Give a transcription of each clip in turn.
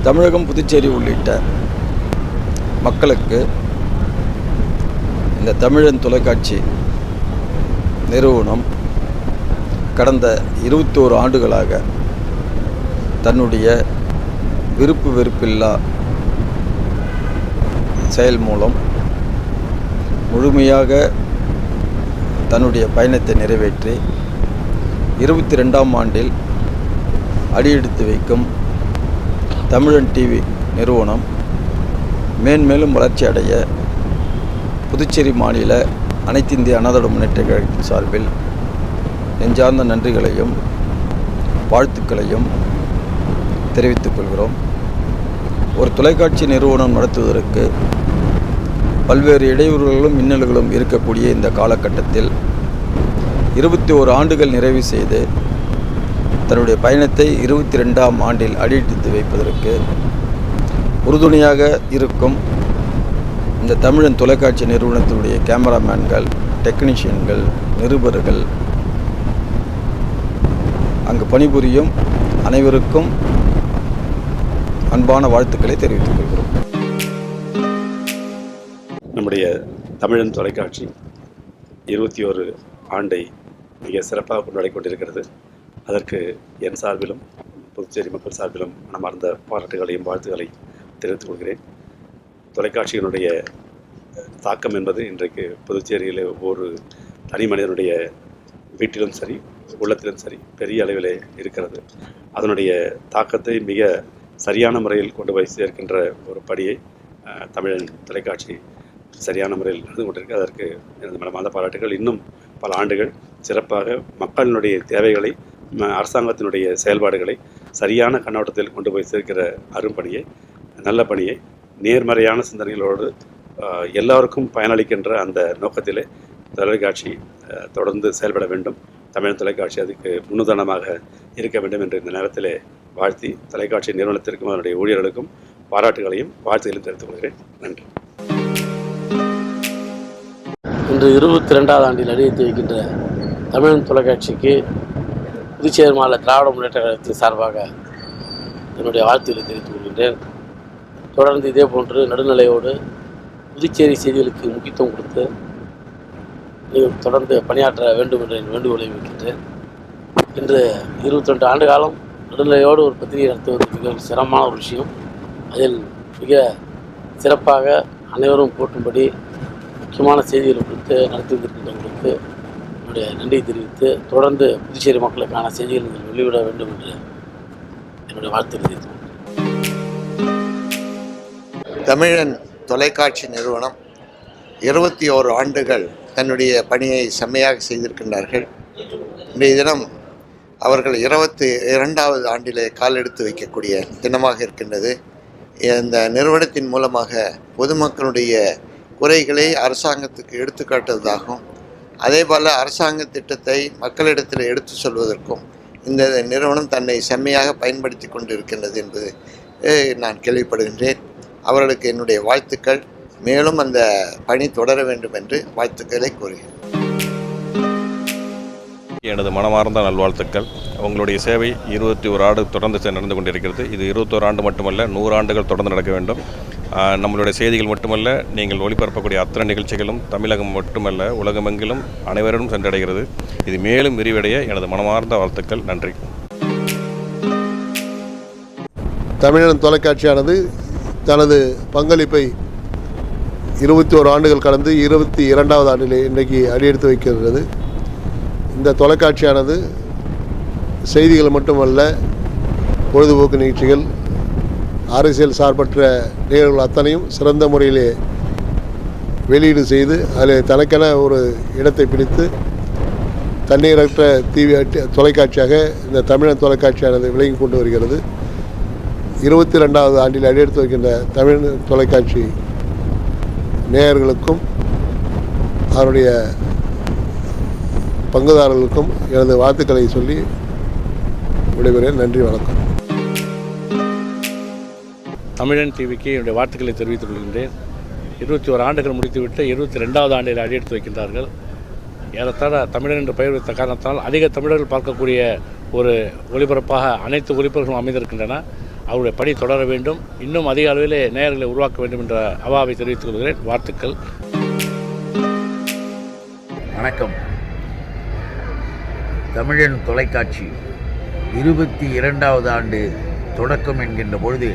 தமிழகம், புதுச்சேரி உள்ளிட்ட மக்களுக்கு இந்த தமிழன் தொலைக்காட்சி நிறுவனம் கடந்த 21 ஆண்டுகளாக தன்னுடைய விருப்பு வெறுப்பில்லா செயல் மூலம் முழுமையாக தன்னுடைய பயணத்தை நிறைவேற்றி 22ஆம் ஆண்டில் அடியெடுத்து வைக்கும் தமிழன் டிவி நிறுவனம் மேன்மேலும் வளர்ச்சி அடைய புதுச்சேரி மாநில அனைத்து இந்திய அண்ணா திராவிட முன்னேற்றக் கழகத்தின் சார்பில் நெஞ்சார்ந்த நன்றிகளையும் வாழ்த்துக்களையும் தெரிவித்துக் கொள்கிறோம். ஒரு தொலைக்காட்சி நிறுவனம் நடத்துவதற்கு பல்வேறு இடையூறுகளும் இன்னல்களும் இருக்கக்கூடிய இந்த காலகட்டத்தில் 21 ஆண்டுகள் நிறைவு செய்து தன்னுடைய பயணத்தை 22ஆம் ஆண்டில் அடியெடுத்து வைப்பதற்கு உறுதுணையாக இருக்கும் இந்த தமிழன் தொலைக்காட்சி நிறுவனத்தினுடைய கேமராமேன்கள், டெக்னீஷியன்கள், நிருபர்கள், அங்கு பணிபுரியும் அனைவருக்கும் அன்பான வாழ்த்துக்களை தெரிவித்துக் கொள்கிறோம். நம்முடைய தமிழன் தொலைக்காட்சி 21 ஆண்டை மிக சிறப்பாக கொண்டாடி கொண்டிருக்கிறது. அதற்கு என் சார்பிலும் புதுச்சேரி மக்கள் சார்பிலும் மனமார்ந்த பாராட்டுகளையும் வாழ்த்துக்களையும் தெரிவித்துக் கொள்கிறேன். தொலைக்காட்சியினுடைய தாக்கம் என்பது இன்றைக்கு புதுச்சேரியில் ஒவ்வொரு தனி மனிதனுடைய வீட்டிலும் சரி, உள்ளத்திலும் சரி பெரிய அளவிலே இருக்கிறது. அதனுடைய தாக்கத்தை மிக சரியான முறையில் கொண்டு போய் சேர்க்கின்ற ஒரு படியை தமிழன் தொலைக்காட்சி சரியான முறையில் நடந்து கொண்டிருக்கு. அதற்கு எனது மனமார்ந்த பாராட்டுகள். இன்னும் பல ஆண்டுகள் சிறப்பாக மக்களினுடைய தேவைகளை, அரசாங்கத்தினுடைய செயல்பாடுகளை சரியான கண்ணோட்டத்தில் கொண்டு போய் சேர்க்கிற அரும்பணியை, நல்ல பணியை, நேர்மறையான சிந்தனைகளோடு எல்லோருக்கும் பயனளிக்கின்ற அந்த நோக்கத்திலே தொலைக்காட்சி தொடர்ந்து செயல்பட வேண்டும். தமிழ் தொலைக்காட்சி அதுக்கு முன்னுதாரணமாக இருக்க வேண்டும் என்று இந்த நேரத்திலே வாழ்த்தி தொலைக்காட்சி நிறுவனத்திற்கும் அதனுடைய ஊழியர்களுக்கும் பாராட்டுகளையும் வாழ்த்துகளையும் தெரிவித்துக் கொள்கிறேன். நன்றி. இன்று 22ஆவது ஆண்டில் அடியெடுத்து வைக்கின்ற தமிழன் தொலைக்காட்சிக்கு புதுச்சேரி மாநில திராவிட முன்னேற்ற கழகத்தின் சார்பாக என்னுடைய வாழ்த்துக்களை தெரிவித்துக் கொள்கின்றேன். தொடர்ந்து இதே போன்று நடுநிலையோடு புதுச்சேரி செய்திகளுக்கு முக்கியத்துவம் கொடுத்து நீங்கள் தொடர்ந்து பணியாற்ற வேண்டும் என்ற வேண்டுகோளை வைக்கின்றேன். இன்று 22 ஆண்டு காலம் நடுநிலையோடு ஒரு பத்திரிகை நடத்துவது மிக சிரமமான ஒரு விஷயம். அதில் மிக சிறப்பாக அனைவரும் போற்றும்படி முக்கியமான செய்திகளை கொடுத்து நடத்தி வந்திருக்கின்றவங்களுக்கு என்னுடைய நன்றியை தெரிவித்து தொடர்ந்து புதுச்சேரி மக்களுக்கான செய்திகள் நீங்கள் வெளியிட வேண்டும் என்று என்னுடைய வாழ்த்து தெரிவித்தோம். தமிழன் தொலைக்காட்சி நிறுவனம் 21 ஆண்டுகள் தன்னுடைய பணியை செம்மையாக செய்திருக்கின்றார்கள். இன்றைய தினம் அவர்கள் 22ஆவது ஆண்டிலே கால் எடுத்து வைக்கக்கூடிய தினமாக இருக்கின்றது. இந்த நிறுவனத்தின் மூலமாக பொதுமக்களுடைய குறைகளை அரசாங்கத்துக்கு எடுத்துக்காட்டுவதாகவும், அதேபோல் அரசாங்க திட்டத்தை மக்களிடத்தில் எடுத்து சொல்வதற்கும் இந்த நிறுவனம் தன்னை செம்மையாக பயன்படுத்தி கொண்டு இருக்கின்றது என்பது நான் கேள்விப்படுகின்றேன். அவர்களுக்கு என்னுடைய வாழ்த்துக்கள். மேலும் அந்த பணி தொடர வேண்டும் என்று வாழ்த்துக்களை கூறுகிறேன். எனது மனமார்ந்த நல்வாழ்த்துக்கள். உங்களுடைய சேவை 21 ஆண்டு தொடர்ந்து நடந்து கொண்டிருக்கிறது. இது 21 ஆண்டு மட்டுமல்ல, 100 ஆண்டுகள் தொடர்ந்து நடக்க வேண்டும். நம்மளுடைய செய்திகள் மட்டுமல்ல, நீங்கள் ஒளிபரப்பக்கூடிய அத்தனை நிகழ்ச்சிகளும் தமிழகம் மட்டுமல்ல உலகமெங்கிலும் அனைவரும் சென்றடைகிறது. இது மேலும் விரிவடைய எனது மனமார்ந்த வாழ்த்துக்கள். நன்றி. தமிழன் தொலைக்காட்சியானது தனது பங்களிப்பை 21 ஆண்டுகள் கடந்து 22ஆவது ஆண்டிலே இன்றைக்கு அடியெடுத்து வைக்கிறது. இந்த தொலைக்காட்சியானது செய்திகள் மட்டுமல்ல, பொழுதுபோக்கு நிகழ்ச்சிகள், அரசியல் சார்பற்ற நிகழ்வுகள் அத்தனையும் சிறந்த முறையிலே வெளியீடு செய்து அதில் தனக்கென ஒரு இடத்தை பிடித்து தண்ணீரற்ற தொலைக்காட்சியாக இந்த தமிழன் தொலைக்காட்சியானது விளங்கி கொண்டு வருகிறது. 22ஆவது ஆண்டில் அடியெடுத்து வைக்கின்ற தமிழ் தொலைக்காட்சி நேயர்களுக்கும் அவருடைய பங்குதாரர்களுக்கும் எனது வாழ்த்துக்களை சொல்லி விடைபெறுகிறேன். நன்றி, வணக்கம். தமிழன் டிவிக்கு என்னுடைய வாழ்த்துக்களை தெரிவித்துக் கொள்கின்றேன். 21 ஆண்டுகள் முடித்துவிட்டு 22ஆவது ஆண்டில் அடியெடுத்து வைக்கின்றார்கள். ஏறத்தாழ தமிழன் என்று பெயர் வைத்த காரணத்தால் அதிக தமிழர்கள் பார்க்கக்கூடிய ஒரு ஒளிபரப்பாக அனைத்து ஒளிபரப்புகளும் அமைந்திருக்கின்றன. அவருடைய பணி தொடர வேண்டும், இன்னும் அதிக அளவில் நேயர்களை உருவாக்க வேண்டும் என்ற அவாவை தெரிவித்துக் கொள்கிறேன். வாழ்த்துக்கள். வணக்கம். தமிழன் தொலைக்காட்சி 22வது ஆண்டு தொடக்கம் என்கின்ற பொழுது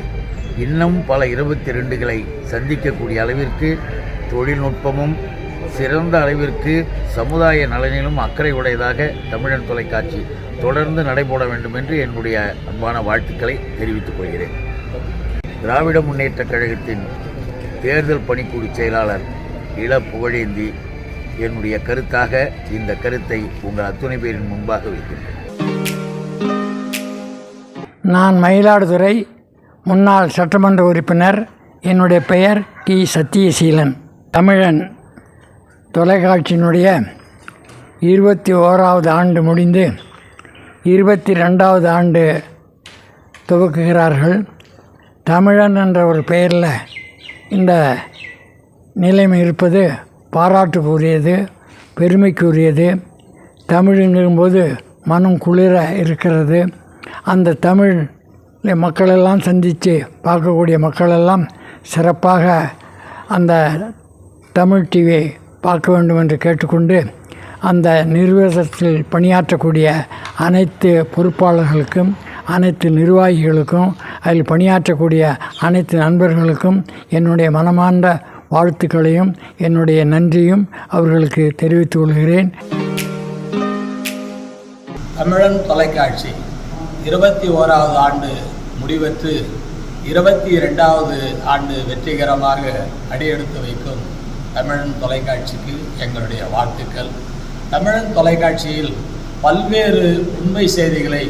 இன்னும் பல 22களை சந்திக்கக்கூடிய அளவிற்கு தொழில்நுட்பமும் சிறந்த அளவிற்கு சமுதாய நலனிலும் அக்கறை உடையதாக தமிழன் தொலைக்காட்சி தொடர்ந்து நடைபெற வேண்டும் என்று என்னுடைய அன்பான வாழ்த்துக்களை தெரிவித்துக் கொள்கிறேன். திராவிட முன்னேற்றக் கழகத்தின் தேர்தல் பணிக்குழு செயலாளர் இள புகழேந்தி என்னுடைய கருத்தாக இந்த கருத்தை உங்கள் அத்துணை பேரின் முன்பாக வைக்கின்றேன். நான் மயிலாடுதுறை முன்னாள் சட்டமன்ற உறுப்பினர். என்னுடைய பெயர் டி. சத்தியசீலன். தமிழன் தொலைக்காட்சியினுடைய 21வது ஆண்டு முடிந்து 22வது ஆண்டு துவக்குகிறார்கள். தமிழன் என்ற ஒரு பெயரில் இந்த நிலைமை இருப்பது பாராட்டுக்குரியது, பெருமைக்குரியது. தமிழுங்கும்போது மனம் குளிர இருக்கிறது. அந்த தமிழ் மக்களெல்லாம் சந்தித்து பார்க்கக்கூடிய மக்களெல்லாம் சிறப்பாக அந்த தமிழ் டிவியை பார்க்க வேண்டும் என்று கேட்டுக்கொண்டு, அந்த நிர்வாகத்தில் பணியாற்றக்கூடிய அனைத்து பொறுப்பாளர்களுக்கும், அனைத்து நிர்வாகிகளுக்கும், அதில் பணியாற்றக்கூடிய அனைத்து நண்பர்களுக்கும் என்னுடைய மனமார்ந்த வாழ்த்துக்களையும் என்னுடைய நன்றியும் அவர்களுக்கு தெரிவித்துக் கொள்கிறேன். தமிழன் தொலைக்காட்சி 21வது ஆண்டு முடிவெற்று 22வது ஆண்டு வெற்றிகரமாக அடியெடுத்து வைக்கும் தமிழன் தொலைக்காட்சிக்கு எங்களுடைய வாழ்த்துக்கள். தமிழன் தொலைக்காட்சியில் பல்வேறு உண்மை செய்திகளை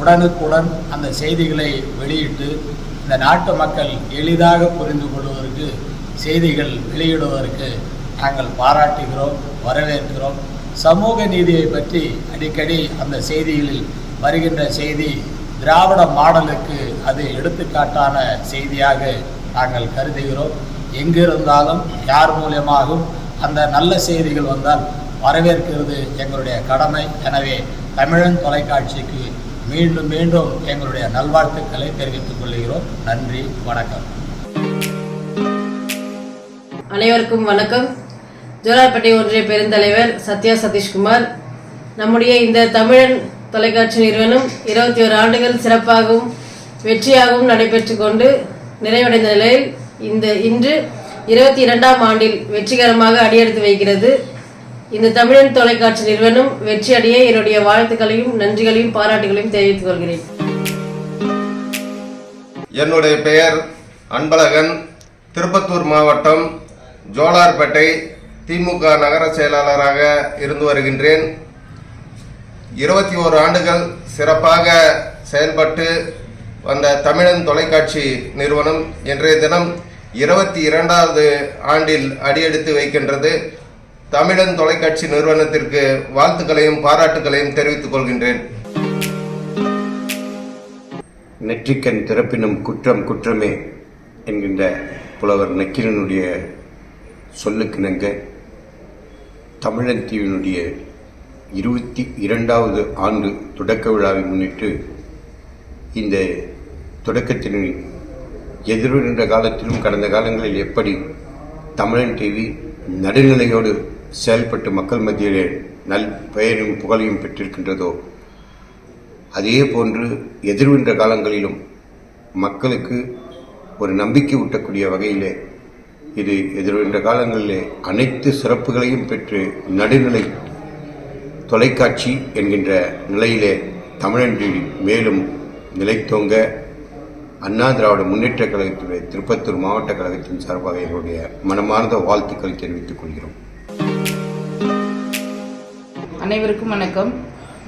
உடனுக்குடன் அந்த செய்திகளை வெளியிட்டு இந்த நாட்டு மக்கள் எளிதாக புரிந்து கொள்வதற்கு செய்திகள் வெளியிடுவதற்கு நாங்கள் பாராட்டுகிறோம், வரவேற்கிறோம். சமூக நீதியை பற்றி அடிக்கடி அந்த செய்திகளில் வருகின்ற செய்தி திராவிட மாடலுக்கு அது எடுத்துக்காட்டான செய்தியாக நாங்கள் கருதுகிறோம். எங்கிருந்தாலும் யார் மூலமாகவும் அந்த நல்ல செய்திகள் வந்தால் வரவேற்கிறது எங்களுடைய கடமை. எனவே தமிழன் தொலைக்காட்சிக்கு மீண்டும் மீண்டும் எங்களுடைய நல்வாழ்த்துக்களை தெரிவித்துக் கொள்கிறோம். நன்றி, வணக்கம். அனைவருக்கும் வணக்கம். ஜோலார்பேட்டை ஒன்றிய பெருந்தலைவர் சத்யா சதீஷ்குமார். நம்முடைய இந்த தமிழன் தொலைக்காட்சி நிறுவனம் 21 ஆண்டுகள் சிறப்பாகவும் வெற்றியாகவும் நடைபெற்று கொண்டு நிறைவடைந்த நிலையில் இன்று 22ஆம் ஆண்டில் வெற்றிகரமாக அடியெடுத்து வைக்கிறது. இந்த தமிழன் தொலைக்காட்சி நிறுவனம் வெற்றியடைய என்னுடைய வாழ்த்துக்களையும் நன்றிகளையும் பாராட்டுகளையும் தெரிவித்துக் கொள்கிறேன். என்னுடைய பெயர் அன்பழகன். திருப்பத்தூர் மாவட்டம் ஜோலார்பேட்டை திமுக நகர செயலாளராக இருந்து வருகின்றேன். 21 ஆண்டுகள் சிறப்பாக செயல்பட்டு வந்த தமிழன் தொலைக்காட்சி நிறுவனம் இன்றைய தினம் 22வது ஆண்டில் அடியெடுத்து வைக்கின்றது. தமிழன் தொலைக்காட்சி நிறுவனத்திற்கு வாழ்த்துக்களையும் பாராட்டுகளையும் தெரிவித்துக் கொள்கின்றேன். நெற்றிக்கண் திறப்பினும் குற்றம் குற்றமே என்கின்ற புலவர் நக்கீரனுடைய சொல்லுக்கிணங்க தமிழன் டிவியினுடைய 22வது ஆண்டு தொடக்க விழாவை முன்னிட்டு இந்த தொடக்கத்தின் எதிர்வருகின்ற காலத்திலும் கடந்த காலங்களில் எப்படி தமிழன் டிவி நடுநிலையோடு செயல்பட்டு மக்கள் மத்தியிலே நல் பெயரும் புகழையும் பெற்றிருக்கின்றதோ அதே போன்று எதிர்வருகின்ற காலங்களிலும் மக்களுக்கு ஒரு நம்பிக்கை ஊட்டக்கூடிய வகையிலே இது எதிர்வருகின்ற காலங்களிலே அனைத்து சிறப்புகளையும் பெற்று நடுநிலை தொலைக்காட்சி என்கின்ற நிலையிலே தமிழன் டிவி மேலும் நிலைத்தோங்க அண்ணா திராவிட முன்னேற்ற கழகத்துடைய திருப்பத்தூர் மாவட்ட கழகத்தின் சார்பாக எங்களுடைய மனமார்ந்த வாழ்த்துக்களை தெரிவித்துக் கொள்கிறோம். அனைவருக்கும் வணக்கம்.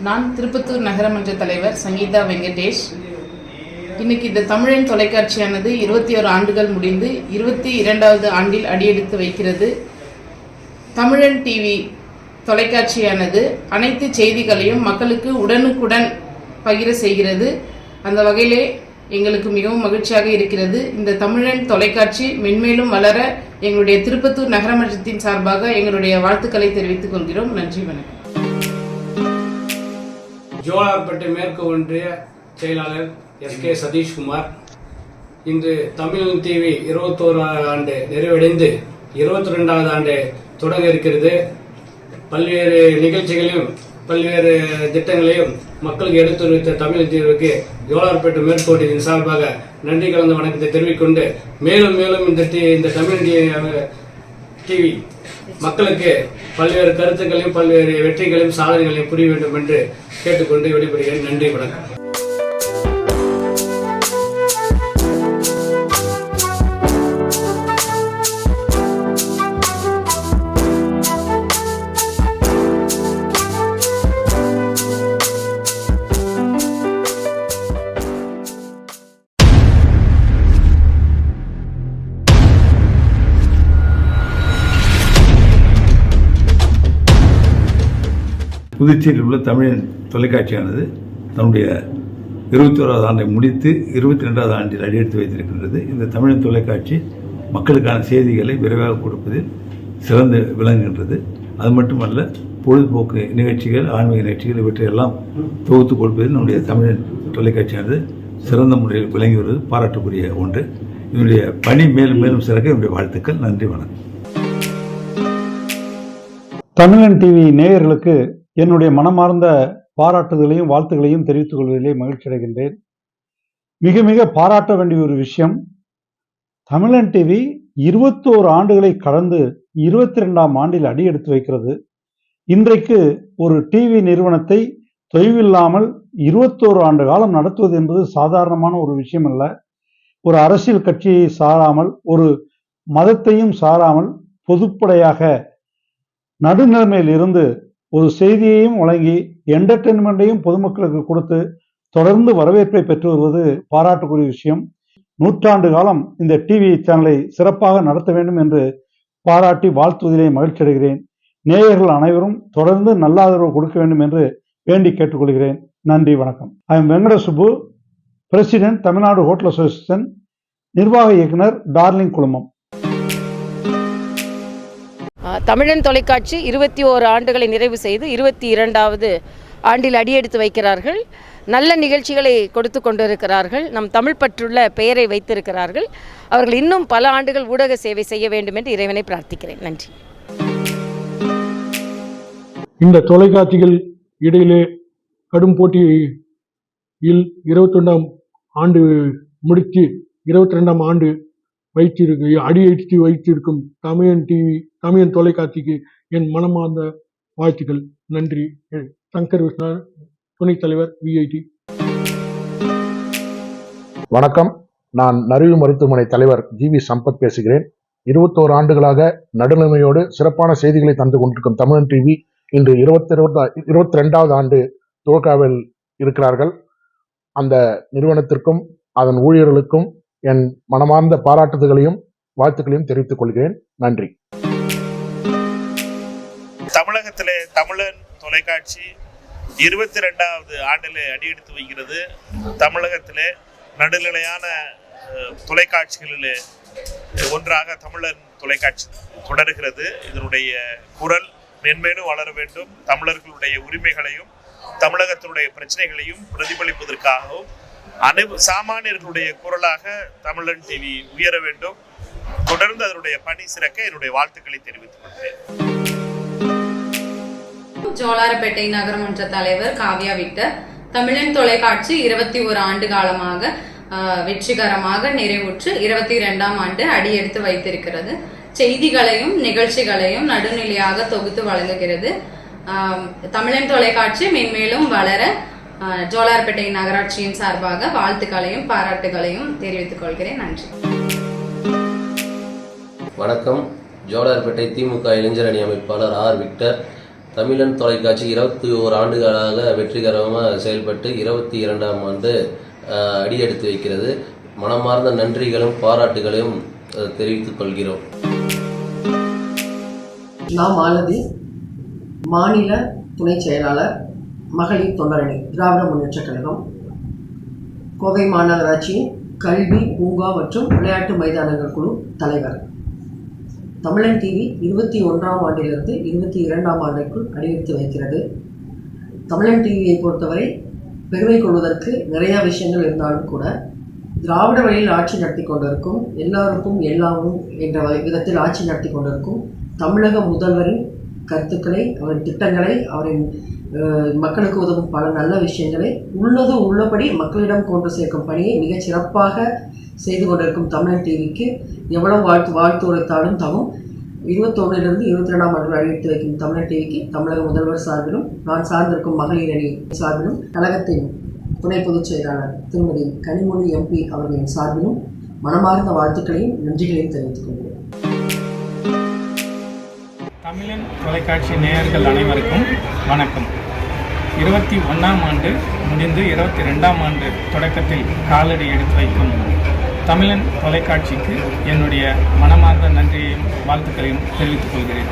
நான் திருப்பத்தூர் நகரமன்ற தலைவர் சங்கீதா வெங்கடேஷ். இன்னைக்கு இந்த தமிழன் தொலைக்காட்சியானது 21 ஆண்டுகள் முடிந்து 22வது ஆண்டில் அடியெடுத்து வைக்கிறது. தமிழன் டிவி தொலைக்காட்சியானது அனைத்து செய்திகளையும் மக்களுக்கு உடனுக்குடன் பகிர செய்கிறது. அந்த வகையிலே எங்களுக்கு மிகவும் மகிழ்ச்சியாக இருக்கிறது. இந்த தமிழன் தொலைக்காட்சி மென்மேலும் வளர எங்களுடைய திருப்பத்தூர் நகரமன்றத்தின் சார்பாக எங்களுடைய வாழ்த்துக்களை தெரிவித்துக் கொள்கிறோம். நன்றி, வணக்கம். ஜோலார்பேட்டை மேற்கு ஒன்றிய செயலாளர் எஸ்.கே. சதீஷ்குமார். இன்று தமிழன் டிவி 21 ஆண்டு நிறைவடைந்து 22வது ஆண்டு தொடங்க இருக்கிறது. பல்வேறு நிகழ்ச்சிகளையும் பல்வேறு திட்டங்களையும் மக்களுக்கு எடுத்துரைத்த தமிழன் டிவிக்கு ஜோலார்பேட்டை மேற்கோட்டின் சார்பாக நன்றி கலந்த வணக்கத்தை தெரிவிக்கொண்டு மேலும் மேலும் இந்த தமிழன் டிவி மக்களுக்கு பல்வேறு கருத்துக்களையும் பல்வேறு வெற்றிகளையும் சாதனைகளையும் புரிய வேண்டும் என்று கேட்டுக்கொண்டு விடைபெறுகிறேன். நன்றி, வணக்கம். புதுச்சேரியில் உள்ள தமிழன் தொலைக்காட்சியானது தன்னுடைய 21வது ஆண்டை முடித்து 22வது ஆண்டில் அடியெடுத்து வைத்திருக்கின்றது. இந்த தமிழன் தொலைக்காட்சி மக்களுக்கான செய்திகளை விரைவாக கொடுப்பதில் சிறந்து விளங்குகின்றது. அது மட்டுமல்ல, பொழுதுபோக்கு நிகழ்ச்சிகள், ஆன்மீக நிகழ்ச்சிகள் இவற்றையெல்லாம் தொகுத்து கொடுப்பதில் நம்முடைய தமிழன் தொலைக்காட்சியானது சிறந்த முறையில் விளங்கி வருவது பாராட்டுக்குரிய ஒன்று. இதனுடைய பணி மேலும் மேலும் சிறக்க என்னுடைய வாழ்த்துக்கள். நன்றி, வணக்கம். தமிழன் டிவி நேயர்களுக்கு என்னுடைய மனமார்ந்த பாராட்டுதலையும் வாழ்த்துக்களையும் தெரிவித்துக் கொள்வதிலே மகிழ்ச்சி அடைகின்றேன். மிக மிக பாராட்ட வேண்டிய ஒரு விஷயம், தமிழன் டிவி 21 ஆண்டுகளை கடந்து 22ஆம் ஆண்டில் அடியெடுத்து வைக்கிறது. இன்றைக்கு ஒரு டிவி நிறுவனத்தை தொய்வில்லாமல் 21 ஆண்டு காலம் நடத்துவது என்பது சாதாரணமான ஒரு விஷயம் அல்ல. ஒரு அரசியல் கட்சியை சாராமல், ஒரு மதத்தையும் சாராமல் பொதுப்படையாக நடுநிலைமையில் இருந்து ஒரு செய்தியையும் வழங்கி என்டர்டெயின்மெண்ட்டையும் பொதுமக்களுக்கு கொடுத்து தொடர்ந்து வரவேற்பை பெற்று வருவது பாராட்டுக்குரிய விஷயம். 100 ஆண்டு காலம் இந்த டிவி சேனலை சிறப்பாக நடத்த வேண்டும் என்று பாராட்டி வாழ்த்துவதிலே மகிழ்ச்சி அடைகிறேன். நேயர்கள் அனைவரும் தொடர்ந்து நல்ல ஆதரவு கொடுக்க வேண்டும் என்று வேண்டி கேட்டுக்கொள்கிறேன். நன்றி, வணக்கம். I am Venkata Subbu, president, Tamil Nadu hotel association, நிர்வாக இயக்குனர், டார்லிங் குழுமம். தமிழன் தொலைக்காட்சி 21 ஆண்டுகளை நிறைவு செய்து 22வது ஆண்டில் அடியெடுத்து வைக்கிறார்கள். நல்ல நிகழ்ச்சிகளை கொடுத்து கொண்டிருக்கிறார்கள். நம் தமிழ் பற்றுள்ள பெயரை வைத்திருக்கிறார்கள். அவர்கள் இன்னும் பல ஆண்டுகள் ஊடக சேவை செய்ய வேண்டும் என்று இறைவனை பிரார்த்திக்கிறேன். நன்றி. இந்த தொலைக்காட்சிகள் இடையிலே கடும் போட்டியில் 21ஆம் ஆண்டு முடித்து 22ஆம் ஆண்டு அடியெடுத்து வைத்திருக்கும் தமிழன் டிவி, தமிழன் தொலைக்காட்சிக்கு என் மனமார்ந்த வாழ்த்துக்கள். நன்றி. சங்கர் விஷ்ணா, துணைத் தலைவர், விஐடி. வணக்கம். நான் நறுவி மருத்துவமனை தலைவர் ஜிவி சம்பத் பேசுகிறேன். 21 ஆண்டுகளாக நடுநிலைமையோடு சிறப்பான செய்திகளை தந்து கொண்டிருக்கும் தமிழன் டிவி இன்று 22வது ஆண்டு துவக்காவில் இருக்கிறார்கள். அந்த நிறுவனத்திற்கும் அதன் ஊழியர்களுக்கும் என் மனமார்ந்த பாராட்டுதல்களையும் வாழ்த்துக்களையும் தெரிவித்துக் கொள்கிறேன். நன்றி. தமிழகத்திலே தமிழன் தொலைக்காட்சி 22வது ஆண்டிலே அடியெடுத்து வைக்கிறது. தமிழகத்திலே நடுநிலையான தொலைக்காட்சிகளிலே ஒன்றாக தமிழன் தொலைக்காட்சி தொடர்கிறது. இதனுடைய குரல் மென்மேலும் வளர வேண்டும். தமிழர்களுடைய உரிமைகளையும் தமிழகத்தினுடைய பிரச்சனைகளையும் பிரதிபலிப்பதற்காகவும் சாமானியர்களுடைய குரலாக தமிழன் டிவி உயர வேண்டும். தொடர்ந்து அதனுடைய பணி சிறக்க என்னுடைய வாழ்த்துக்களை தெரிவித்துக் கொள்கிறேன். ஜோலார்பேட்டை நகரமன்ற தலைவர் காவ்யா விக்டர். தமிழன் தொலைக்காட்சி 21 ஆண்டு காலமாக வெற்றிகரமாக நிறைவுற்று 22ஆம் ஆண்டு அடியெடுத்து வைத்திருக்கிறது. செய்திகளையும் நிகழ்ச்சிகளையும் நடுநிலையாக தொகுத்து வழங்குகிறது. தமிழன் தொலைக்காட்சி மென்மேலும் வளர ஜோலார்பேட்டை நகராட்சியின் சார்பாக வாழ்த்துக்களையும் பாராட்டுகளையும் தெரிவித்துக் கொள்கிறேன். நன்றி. வணக்கம். ஜோலார்பேட்டை திமுக இளைஞர் அணி அமைப்பாளர் ஆர் விக்டர். தமிழன் தொலைக்காட்சி 21 ஆண்டுகளாக வெற்றிகரமாக செயல்பட்டு 22ஆம் ஆண்டு அடியெடுத்து வைக்கிறது. மனமார்ந்த நன்றிகளும் பாராட்டுகளையும் தெரிவித்துக் கொள்கிறோம். நான் மாலதி, மாநில துணை செயலாளர், மகளிர் தொண்டரணி, திராவிட முன்னேற்றக் கழகம், கோவை மாநகராட்சியின் கல்வி, பூங்கா மற்றும் விளையாட்டு மைதானங்கள் குழு தலைவர். தமிழன் டிவி 21ஆம் ஆண்டிலிருந்து 22ஆம் ஆண்டிற்குள் அடியெடுத்து வைக்கிறது. தமிழன் டிவியை பொறுத்தவரை பெருமை கொள்வதற்கு நிறையா விஷயங்கள் இருந்தாலும் கூட திராவிட வழியில் ஆட்சி நடத்தி கொண்டிருக்கும், எல்லாருக்கும் எல்லாமும் என்ற விதத்தில் ஆட்சி நடத்தி கொண்டிருக்கும் தமிழக முதல்வரின் கருத்துக்களை, அவரின் திட்டங்களை, அவரின் மக்களுக்கு உதவும் பல நல்ல விஷயங்களை உள்ளது உள்ளபடி மக்களிடம் கொண்டு சேர்க்கும் பணியை மிகச் சிறப்பாக செய்து கொண்டிருக்கும் தமிழன் டிவிக்கு எவ்வளவு வாழ்த்து உரைத்தாலும் தகும். 21லிருந்து 22ஆம் ஆண்டு அடியெடுத்து வைக்கும் தமிழன் டிவிக்கு தமிழக முதல்வர் சார்பிலும், நான் சார்ந்திருக்கும் மகளிர் அணி சார்பிலும், கழகத்தின் துணை பொதுச் செயலாளர் திருமதி கனிமொழி MP அவர்களின் சார்பிலும் மனமார்ந்த வாழ்த்துக்களையும் நன்றிகளையும் தெரிவித்துக் கொள்கிறேன். தமிழன் தொலைக்காட்சி நேயர்கள் அனைவருக்கும் வணக்கம். 21ஆம் ஆண்டு முடிந்து 22ஆம் ஆண்டு தொடக்கத்தில் காலடி எடுத்து வைக்கும் தமிழன் தொலைக்காட்சிக்கு என்னுடைய மனமார்ந்த நன்றியையும் வாழ்த்துக்களையும் தெரிவித்துக் கொள்கிறேன்.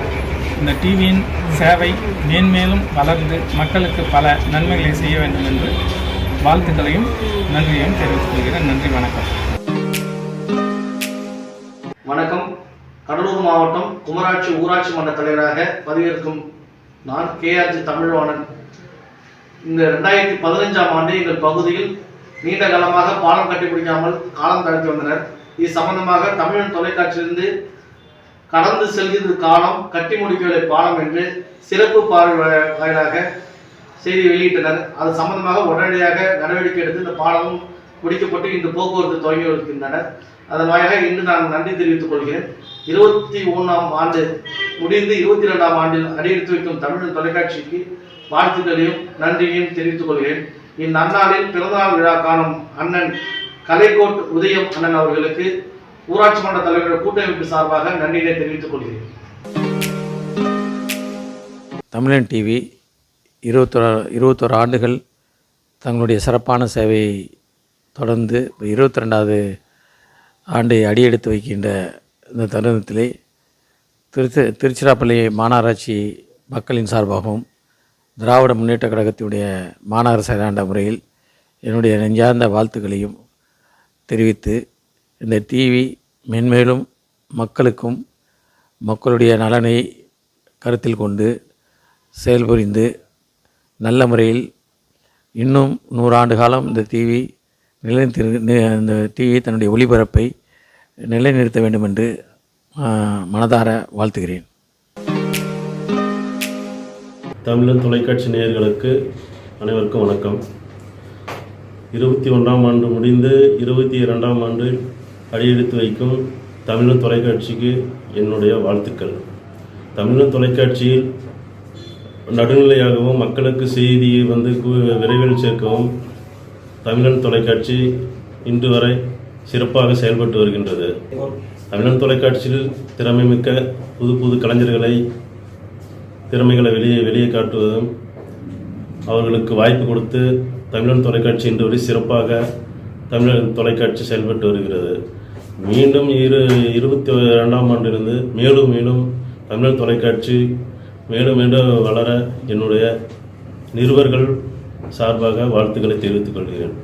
இந்த டிவியின் சேவை மேன்மேலும் வளர்ந்து மக்களுக்கு பல நன்மைகளை செய்ய வேண்டும் என்று வாழ்த்துக்களையும் நன்றியையும் தெரிவித்துக் கொள்கிறேன். நன்றி, வணக்கம். வணக்கம். கடலூர் மாவட்டம் குமராட்சி ஊராட்சி மன்ற தலைவராக பதவியேற்கும் நான் KRG தமிழ்வாணன். இந்த 2015ஆம் ஆண்டு எங்கள் பகுதியில் நீண்ட காலமாக பாலம் கட்டிப்பிடிக்காமல் காலம் தாழ்த்தி வந்தனர். இது சம்பந்தமாக தமிழன் தொலைக்காட்சியிலிருந்து கடந்து செல்கிறது காலம், கட்டி முடிக்கவில்லை பாலம் என்று சிறப்பு பார்வை வாயிலாக செய்தி வெளியிட்டனர். அது சம்பந்தமாக உடனடியாக நடவடிக்கை எடுத்து இந்த பாலமும் முடிக்கப்பட்டு இன்று போக்குவரத்து துவங்கி வருகின்றனர். அதன் வாயிலாக இன்று நான் நன்றி தெரிவித்துக் கொள்கிறேன். 21ஆம் ஆண்டு முடிந்து 22ஆம் ஆண்டில் அடியெடுத்து வைக்கும் தமிழன் தொலைக்காட்சிக்கு வாழ்த்துக்களையும் நன்றியையும் தெரிவித்துக் கொள்கிறேன். இந்நன்னாளில் பிறந்தநாள் விழா காணும் அண்ணன் கலைக்கோட் உதயம் அண்ணன் அவர்களுக்கு ஊராட்சி மன்ற தலைவர்கள் கூட்டமைப்பு சார்பாக நன்றியை தெரிவித்துக் கொள்கிறேன். தமிழன் டிவி 21 ஆண்டுகள் தங்களுடைய சிறப்பான சேவையை தொடர்ந்து 22வது ஆண்டை அடியெடுத்து வைக்கின்ற இந்த தருணத்திலே திருச்சிராப்பள்ளி மாநகராட்சி மக்களின் சார்பாகவும் திராவிட முன்னேற்ற கழகத்தினுடைய மாநகர செயலாளர் முறையில் என்னுடைய நெஞ்சார்ந்த வாழ்த்துக்களையும் தெரிவித்து, இந்த டிவி மென்மேலும் மக்களுக்கும் மக்களுடைய நலனை கருத்தில் கொண்டு செயல்புரிந்து நல்ல முறையில் இன்னும் 100 ஆண்டு காலம் இந்த டிவி தன்னுடைய ஒளிபரப்பை நிலைநிறுத்த வேண்டும் என்று மனதார வாழ்த்துகிறேன். தமிழன் தொலைக்காட்சி நேயர்களுக்கு அனைவருக்கும் வணக்கம். 21ஆம் ஆண்டு முடிந்து 22ஆம் ஆண்டு அடியெடுத்து வைக்கும் தமிழன் தொலைக்காட்சிக்கு என்னுடைய வாழ்த்துக்கள். தமிழன் தொலைக்காட்சியில் நடுநிலையாகவும் மக்களுக்கு செய்தியை விரைவில் சேர்க்கவும் தமிழன் தொலைக்காட்சி இன்று வரை சிறப்பாக செயல்பட்டு வருகின்றது. தமிழன் தொலைக்காட்சியில் திறமைமிக்க புது கலைஞர்களை திறமைகளை வெளியே காட்டுவதும் அவர்களுக்கு வாய்ப்பு கொடுத்து தமிழன் தொலைக்காட்சி இன்று வரை சிறப்பாக தமிழன் தொலைக்காட்சி செயல்பட்டு வருகிறது. மீண்டும் 22ஆம் ஆண்டிலிருந்து மேலும் தமிழன் தொலைக்காட்சி மேலும் வளர என்னுடைய நிருபர்கள் சார்பாக வாழ்த்துக்களை தெரிவித்துக் கொள்கிறேன்.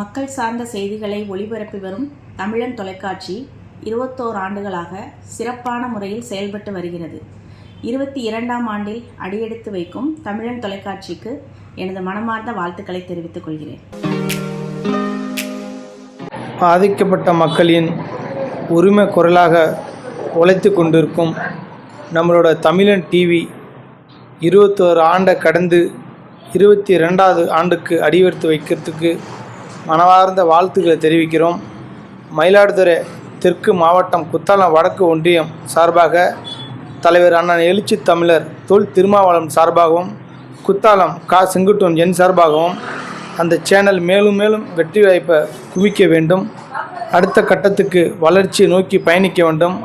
மக்கள் சார்ந்த செய்திகளை ஒளிபரப்பி வரும் தமிழன் தொலைக்காட்சி 21 ஆண்டுகளாக சிறப்பான முறையில் செயல்பட்டு வருகிறது. 22ஆம் ஆண்டில் அடியெடுத்து வைக்கும் தமிழன் தொலைக்காட்சிக்கு எனது மனமார்ந்த வாழ்த்துக்களை தெரிவித்துக் கொள்கிறேன். பாதிக்கப்பட்ட மக்களின் உரிமை குரலாக உழைத்து கொண்டிருக்கும் நம்மளோட தமிழன் டிவி 21 ஆண்டை கடந்து 22வது ஆண்டுக்கு அடியெடுத்து வைக்கிறதுக்கு மனமார்ந்த வாழ்த்துக்களை தெரிவிக்கிறோம். மயிலாடுதுறை தெற்கு மாவட்டம் குத்தாலம் வடக்கு ஒன்றியம் சார்பாக தலைவர் அண்ணன் எழுச்சி தமிழர் தொல் திருமாவளவன் சார்பாகவும் குத்தாலம் செங்குட்டுவன் என் சார்பாகவும் அந்த சேனல் மேலும் வெற்றி வாய்ப்பை குவிக்க வேண்டும். அடுத்த கட்டத்துக்கு வளர்ச்சியை நோக்கி பயணிக்க வேண்டும்.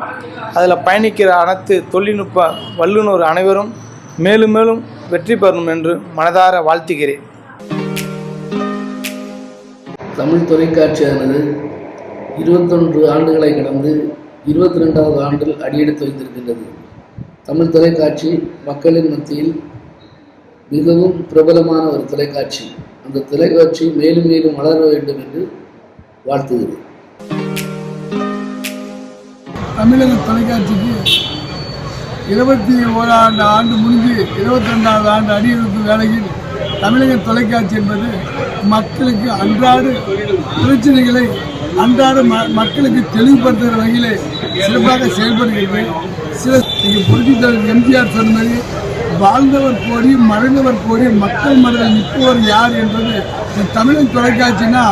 அதில் பயணிக்கிற அனைத்து தொழில்நுட்ப வல்லுநர் அனைவரும் மேலும் வெற்றி பெறணும் என்று மனதார வாழ்த்துகிறேன். தமிழ் தொலைக்காட்சியானது 21 ஆண்டுகளை கடந்து 22வது ஆண்டில் அடியெடுத்து வைத்திருக்கின்றது. தமிழ் தொலைக்காட்சி மக்களின் மத்தியில் மிகவும் பிரபலமான ஒரு தொலைக்காட்சி. அந்த தொலைக்காட்சி மேலும் வளர வேண்டும் என்று வாழ்த்துகிறேன். தமிழக தொலைக்காட்சிக்கு 21ஆம் ஆண்டு முடிஞ்சு 22வது ஆண்டு அடியெடுக்கும் வேளையில் தமிழக தொலைக்காட்சி என்பது மக்களுக்கு அன்றாட பிரச்சனைகளை அன்றாட மக்களுக்கு தெளிவுபடுத்துகிற வகையிலே சிறப்பாக செயல்படுகிறது. சில புரட்சித் தலைவர் எம்ஜிஆர் சொன்ன மாதிரி வாழ்ந்தவர் கோடி மறைந்தவர் கோடி மக்கள் மனதில் நிற்பவர் யார் என்பது தமிழக தொலைக்காட்சினா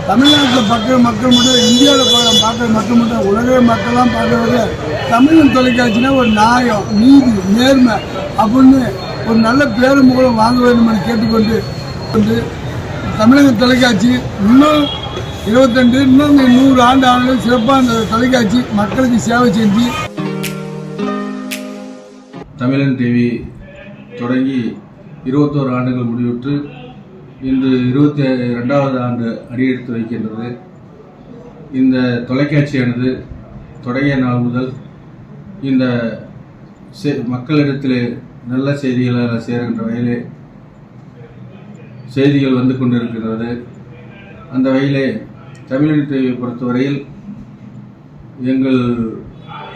தமிழ்நாட்டில் பார்க்குற மக்கள் மட்டும் இந்தியாவில் பார்க்குற மக்கள் மட்டும் உலக மக்கள்லாம் பார்க்குறத தமிழக தொலைக்காட்சினா ஒரு நியாயம் நீதி நேர்மை அப்படின்னு ஒரு நல்ல பேரு மூலம் வாங்க வேண்டும் என்று கேட்டுக்கொண்டு தமிழக தொலைக்காட்சி இன்னும் 22 இன்னும் 100 ஆண்டு ஆண்டுகள் சிறப்பாக அந்த தொலைக்காட்சி மக்களுக்கு சேவை செஞ்சு தமிழன் டிவி தொடங்கி 21 ஆண்டுகள் முடிவுற்று இன்று 22வது ஆண்டு அடியெடுத்து வைக்கின்றது. இந்த தொலைக்காட்சியானது தொடங்கிய நாள் முதல் இந்த மக்களிடத்தில் நல்ல செய்திகளை சேருகின்ற வகையிலே செய்திகள் வந்து கொண்டிருக்கிறது. அந்த வகையிலே தமிழன் டிவியை பொறுத்தவரையில் எங்கள்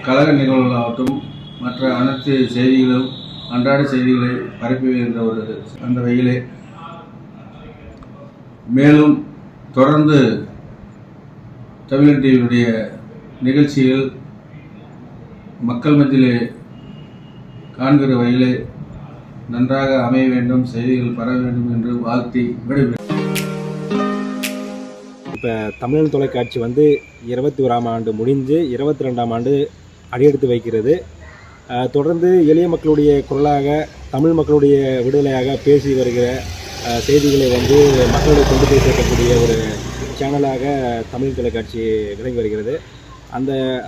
கழக நிகழ்வுகளாகட்டும் மற்ற அனைத்து செய்திகளும் அன்றாட செய்திகளை பரப்பி வருகின்ற ஒரு அந்த வகையிலே மேலும் தொடர்ந்து தமிழன் டிவியுடைய நிகழ்ச்சிகள் மக்கள் மத்தியிலே காண்கிற வகையிலே நன்றாக அமைய வேண்டும், செய்திகள் பரவ வேண்டும் என்று வாழ்த்தி விடைபெறுகிறேன். இப்போ தமிழன் தொலைக்காட்சி வந்து 21ஆம் ஆண்டு முடிஞ்சு 22ஆம் ஆண்டு அடியெடுத்து வைக்கிறது. தொடர்ந்து எளிய மக்களுடைய குரலாக தமிழ் மக்களுடைய விடுதலையாக பேசி வருகிற செய்திகளை வந்து மக்களுடைய கொண்டு போய் சேர்க்கக்கூடிய ஒரு சேனலாக தமிழ் தொலைக்காட்சி விளங்கி வருகிறது.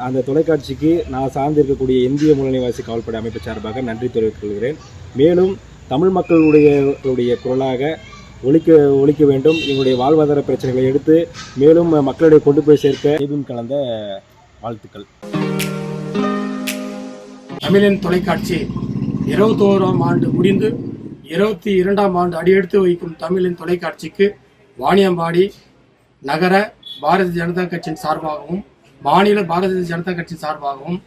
அந்த தொலைக்காட்சிக்கு நான் சார்ந்திருக்கக்கூடிய இந்திய முன்னணிவாசி காவல்படை அமைப்பு சார்பாக நன்றி தெரிவித்துக் கொள்கிறேன். மேலும் தமிழ் மக்களுடைய குரலாக ஒழிக்க வேண்டும். எங்களுடைய வாழ்வாதார பிரச்சனைகளை எடுத்து மேலும் மக்களுடைய கொண்டு போய் சேர்க்க ஏதும் கலந்த வாழ்த்துக்கள். தமிழன் தொலைக்காட்சி 21ஆம் ஆண்டு முடிந்து 22ஆம் ஆண்டு அடியெடுத்து வைக்கும் தமிழன் தொலைக்காட்சிக்கு வாணியம்பாடி நகர பாரதிய ஜனதா கட்சியின் சார்பாகவும் மாநில பாரதிய ஜனதா கட்சி சார்பாகவும்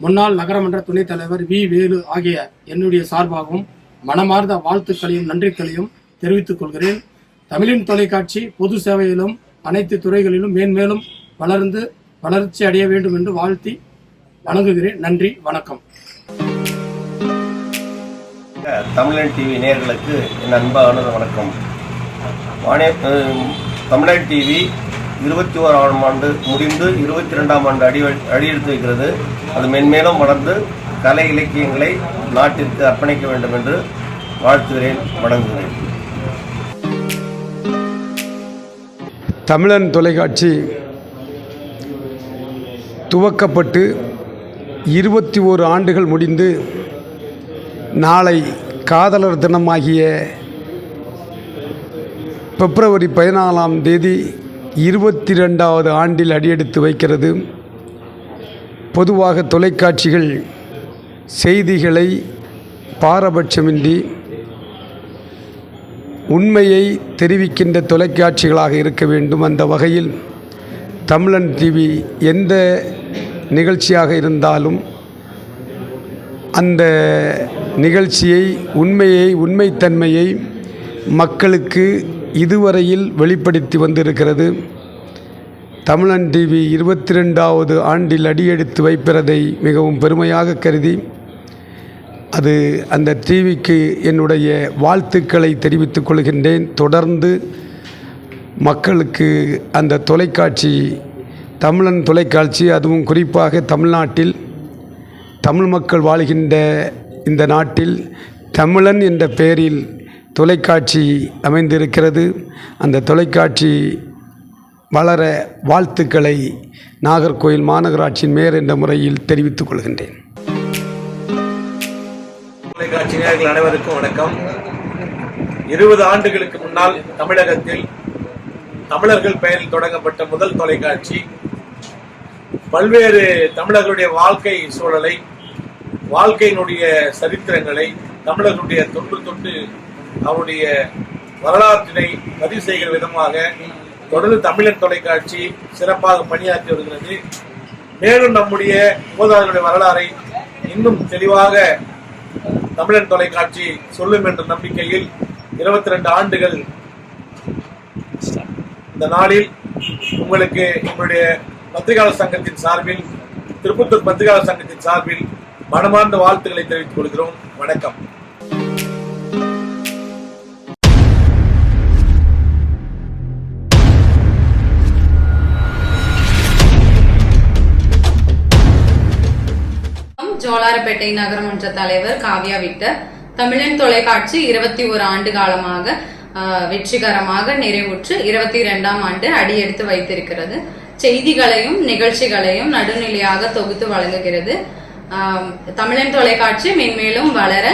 முன்னாள் நகரமன்ற துணைத் தலைவர் வி. வேலு ஆகிய என்னுடைய சார்பாகவும் மனமார்ந்த வாழ்த்துக்களையும் நன்றிகளையும் தெரிவித்துக் கொள்கிறேன். தமிழின் தொலைக்காட்சி பொது சேவையிலும் அனைத்து துறைகளிலும் மேன்மேலும் வளர்ச்சி அடைய வேண்டும் என்று வாழ்த்தி வணங்குகிறேன். நன்றி, வணக்கம். தமிழன் டிவி நேயர்களுக்கு என் அன்பான வணக்கம். தமிழன் டிவி 21ஆம் ஆண்டு முடிந்து 22ஆம் ஆண்டு அடியெடுத்து வைக்கிறது. அது மென்மேலும் வளர்ந்து கலை இலக்கியங்களை நாட்டிற்கு அர்ப்பணிக்க வேண்டும் என்று வாழ்த்துகிறேன், வணங்குகிறேன். தமிழன் தொலைக்காட்சி துவக்கப்பட்டு 21 ஆண்டுகள் முடிந்து நாளை காதலர் தினமாகிய பிப்ரவரி 14ஆம் தேதி 22வது ஆண்டில் அடியெடுத்து வைக்கிறது. பொதுவாக தொலைக்காட்சிகள் செய்திகளை பாரபட்சமின்றி உண்மையை தெரிவிக்கின்ற தொலைக்காட்சிகளாக இருக்க வேண்டும். அந்த வகையில் தமிழன் டிவி எந்த நிகழ்ச்சியாக இருந்தாலும் அந்த நிகழ்ச்சியை உண்மைத்தன்மையை மக்களுக்கு இதுவரையில் வெளிப்படுத்தி வந்திருக்கிறது. தமிழன் டிவி 22வது ஆண்டில் அடியெடுத்து வைப்பதை மிகவும் பெருமையாக கருதி அந்த டிவிக்கு என்னுடைய வாழ்த்துக்களை தெரிவித்துக் கொள்கின்றேன். தொடர்ந்து மக்களுக்கு அந்த தொலைக்காட்சி தமிழன் தொலைக்காட்சி அதுவும் குறிப்பாக தமிழ்நாட்டில் தமிழ் மக்கள் வாழ்கின்ற இந்த நாட்டில் தமிழன் என்ற பெயரில் தொலைக்காட்சி அமைந்திருக்கிறது. அந்த தொலைக்காட்சி வளர வாழ்த்துக்களை நாகர்கோயில் மாநகராட்சியின் மேயர் என்ற முறையில் தெரிவித்துக் கொள்கின்றேன். தொலைக்காட்சி நேயர்கள் அனைவருக்கும் வணக்கம். 20 ஆண்டுகளுக்கு முன்னால் தமிழகத்தில் தமிழர்கள் பெயரில் தொடங்கப்பட்ட முதல் தொலைக்காட்சி பல்வேறு தமிழர்களுடைய வாழ்க்கை சூழலை, வாழ்க்கையினுடைய சரித்திரங்களை, தமிழர்களுடைய தொன்று அவருடைய வரலாற்றினை பதிவு செய்கிற விதமாக தொடர்ந்து தமிழன் தொலைக்காட்சி சிறப்பாக பணியாற்றி வருகிறது. மேலும் நம்முடைய மூதாதையருடைய வரலாறை இன்னும் தெளிவாக தமிழன் தொலைக்காட்சி சொல்லும் என்ற நம்பிக்கையில் 22 ஆண்டுகள் இந்த நாளில் உங்களுக்கு எங்களுடைய பத்திரிகையாளர் சங்கத்தின் சார்பில், திருப்பத்தூர் பத்திரிகையாளர் சங்கத்தின் சார்பில் மனமார்ந்த வாழ்த்துக்களை தெரிவித்துக் கொள்கிறோம். வணக்கம். ஜோலார்பேட்டை நகரமன்ற தலைவர் காவ்யா விக்டர். தமிழன் தொலைக்காட்சி 21 ஆண்டு காலமாக வெற்றிகரமாக நிறைவுற்று 22ஆம் ஆண்டு அடியெடுத்து வைத்திருக்கிறது. செய்திகளையும் நிகழ்ச்சிகளையும் நடுநிலையாக தொகுத்து வழங்குகிறது. தமிழன் தொலைக்காட்சி மென்மேலும் வளர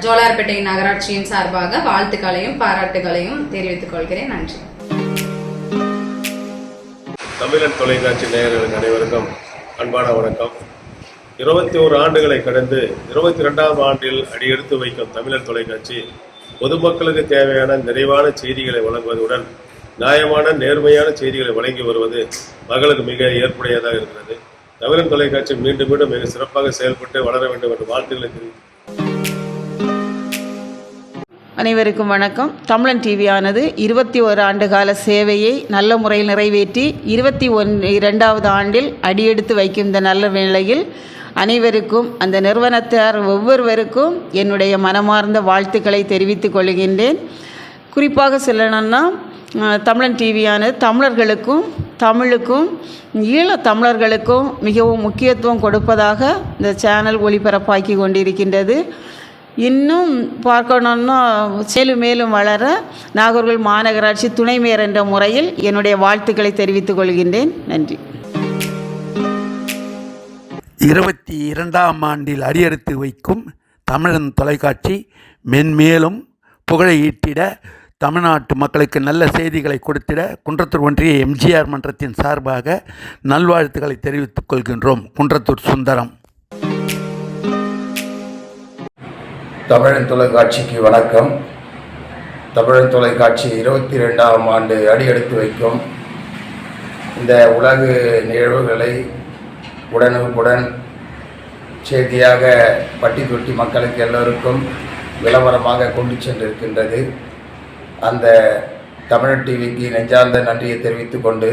ஜோலார்பேட்டை நகராட்சியின் சார்பாக வாழ்த்துக்களையும் பாராட்டுகளையும் தெரிவித்துக் கொள்கிறேன். நன்றி. தமிழன் தொலைக்காட்சி நேயர்களுக்கு அனைவருக்கும் அன்பான வணக்கம். 21 ஆண்டுகளை கடந்து 22ஆம் ஆண்டில் அடியெடுத்து வைக்கும் தமிழர் தொலைக்காட்சி பொதுமக்களுக்கு தேவையான நிறைவான செய்திகளை வழங்குவதுடன் நியாயமான நேர்மையான செய்திகளை வழங்கி வருவது மக்களுக்கு மிக ஏற்புடையதாக இருக்கிறது. தமிழன் தொலைக்காட்சி மீண்டும் மீண்டும் மிக சிறப்பாக செயல்பட்டு வளர வேண்டும் என்ற வாழ்த்துக்களை தெரிவித்து அனைவருக்கும் வணக்கம். தமிழன் டிவியானது 21 ஆண்டு கால சேவையை நல்ல முறையில் நிறைவேற்றி 22வது ஆண்டில் அடியெடுத்து வைக்கும் இந்த நல்ல வேளையில் அனைவருக்கும், அந்த நிறுவனத்தார் ஒவ்வொருவருக்கும் என்னுடைய மனமார்ந்த வாழ்த்துக்களை தெரிவித்துக் கொள்கின்றேன். குறிப்பாக சொல்லணும்னா, தமிழன் டிவியானது தமிழர்களுக்கும் தமிழுக்கும் ஈழத் தமிழர்களுக்கும் மிகவும் முக்கியத்துவம் கொடுப்பதாக இந்த சேனல் ஒளிபரப்பாக்கி கொண்டிருக்கின்றது. இன்னும் பார்க்கணுன்னா மேலும் மேலும் வளர நாகர்கோவில் மாநகராட்சி துணை மேயர் என்ற முறையில் என்னுடைய வாழ்த்துக்களை தெரிவித்துக் கொள்கின்றேன். நன்றி. 22ஆம் ஆண்டில் அடியெடுத்து வைக்கும் தமிழன் தொலைக்காட்சி மென்மேலும் புகழை ஈட்டிட, தமிழ்நாட்டு மக்களுக்கு நல்ல செய்திகளை கொடுத்திட குன்றத்தூர் ஒன்றிய எம்ஜிஆர் மன்றத்தின் சார்பாக நல்வாழ்த்துக்களை தெரிவித்துக் கொள்கின்றோம். குன்றத்தூர் சுந்தரம். தமிழன் தொலைக்காட்சிக்கு வணக்கம். தமிழன் தொலைக்காட்சி 22ஆம் ஆண்டு அடியெடுத்து வைக்கும் இந்த உலக நிகழ்வுகளை உடனுக்குடன் செய்தியாக பட்டி தொட்டி மக்களுக்கு எல்லோருக்கும் விளம்பரமாக கொண்டு சென்றிருக்கின்றது. அந்த தமிழ் டிவிக்கு நெஞ்சார்ந்த நன்றியை தெரிவித்துக் கொண்டு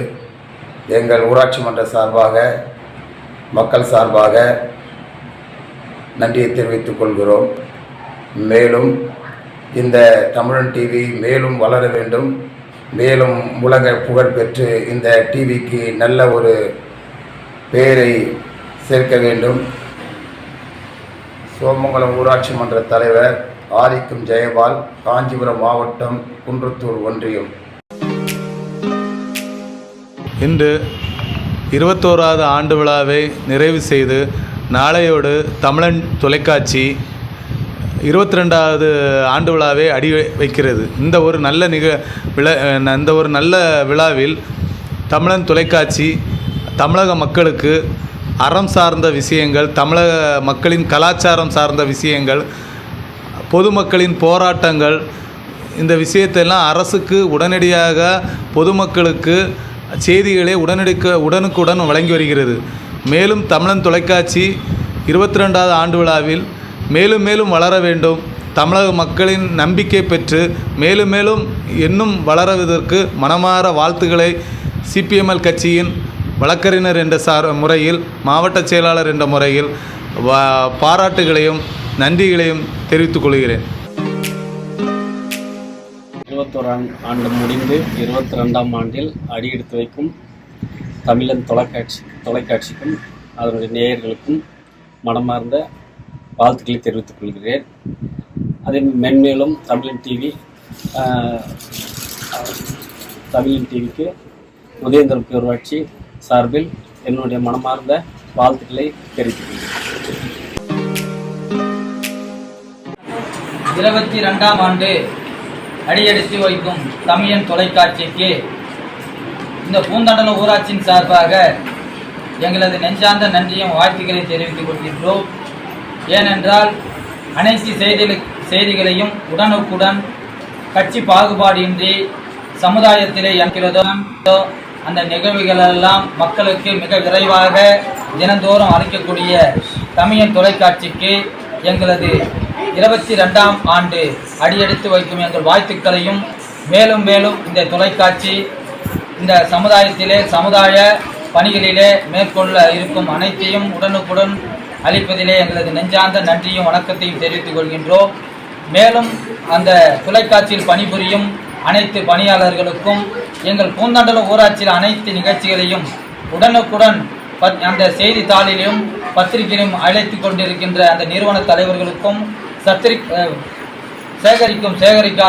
எங்கள் ஊராட்சி மன்ற சார்பாக, மக்கள் சார்பாக நன்றியை தெரிவித்துக் கொள்கிறோம். மேலும் இந்த தமிழன் டிவி மேலும் வளர வேண்டும், மேலும் உலக புகழ் பெற்று இந்த டிவிக்கு நல்ல ஒரு பெயரை சேர்க்க வேண்டும். சோமங்கலம் ஊராட்சி மன்ற தலைவர் ஆதிக்கம் ஜெயபால், காஞ்சிபுரம் மாவட்டம், குன்றத்தூர் ஒன்றியம். இன்று 21வது ஆண்டு விழாவை நிறைவு செய்து நாளையோடு தமிழன் தொலைக்காட்சி 22வது ஆண்டு விழாவை அடி வைக்கிறது. இந்த ஒரு நல்ல விழாவில் தமிழன் தொலைக்காட்சி தமிழக மக்களுக்கு அறம் சார்ந்த விஷயங்கள், தமிழக மக்களின் கலாச்சாரம் சார்ந்த விஷயங்கள், பொதுமக்களின் போராட்டங்கள், இந்த விஷயத்தெல்லாம் அரசுக்கு உடனடியாக பொதுமக்களுக்கு செய்திகளை உடனுக்குடன் வழங்கி வருகிறது. மேலும் தமிழன் தொலைக்காட்சி 22வது ஆண்டு விழாவில் மேலும் மேலும் வளர வேண்டும், தமிழக மக்களின் நம்பிக்கை பெற்று மேலும் மேலும் இன்னும் வளருவதற்கு மனமார வாழ்த்துக்களை சிபிஎம்எல் கட்சியின் வழக்கறிஞர் என்ற முறையில், மாவட்ட செயலாளர் என்ற முறையில் பாராட்டுகளையும் நன்றிகளையும் தெரிவித்துக் கொள்கிறேன். 21ஆம் ஆண்டு முடிந்து 22ஆம் ஆண்டில் அடியெடுத்து வைக்கும் தமிழன் தொலைக்காட்சிக்கும் அதனுடைய நேயர்களுக்கும் மனமார்ந்த வாழ்த்துக்களை தெரிவித்துக் கொள்கிறேன். அதே மென்மேலும் தமிழன் டிவிக்கு உதயந்திரம் பேரூராட்சி சார்பில் என்னுடைய மனமார்ந்த வாழ்த்துக்களை தெரிவித்துக் கொள்கிறேன். 22ஆம் ஆண்டு அடியெடுத்து வைக்கும் தமிழன் தொலைக்காட்சிக்கு இந்த பூந்தண்டலம் ஊராட்சியின் சார்பாக எங்களது நெஞ்சார்ந்த நன்றியும் வாழ்த்துக்களை தெரிவித்துக் கொள்கின்றோம். ஏனென்றால் அனைத்து செய்திகளையும் உடனுக்குடன் கட்சி பாகுபாடின்றி சமுதாயத்திலே இருக்கிறதோ அந்த நிகழ்வுகளெல்லாம் மக்களுக்கு மிக விரைவாக தினந்தோறும் அளிக்கக்கூடிய தமிழன் தொலைக்காட்சிக்கு எங்களது 22ஆம் ஆண்டு அடியெடுத்து வைக்கும் எங்கள் வாழ்த்துக்களையும் மேலும் மேலும் இந்த தொலைக்காட்சி இந்த சமுதாயத்திலே சமுதாய பணிகளிலே மேற்கொள்ள இருக்கும் அனைத்தையும் உடனுக்குடன் அளிப்பதிலே எங்களது நெஞ்சார்ந்த நன்றியும் வணக்கத்தையும் தெரிவித்துக் கொள்கின்றோம். மேலும் அந்த தொலைக்காட்சியில் பணிபுரியும் அனைத்து பணியாளர்களுக்கும் எங்கள் பூந்தண்டலம் ஊராட்சியில் அனைத்து நிகழ்ச்சிகளையும் உடனுக்குடன் அந்த செய்தித்தாளிலும் பத்திரிகையிலும் அழைத்து கொண்டிருக்கின்ற அந்த நிறுவன தலைவர்களுக்கும் சேகரிக்க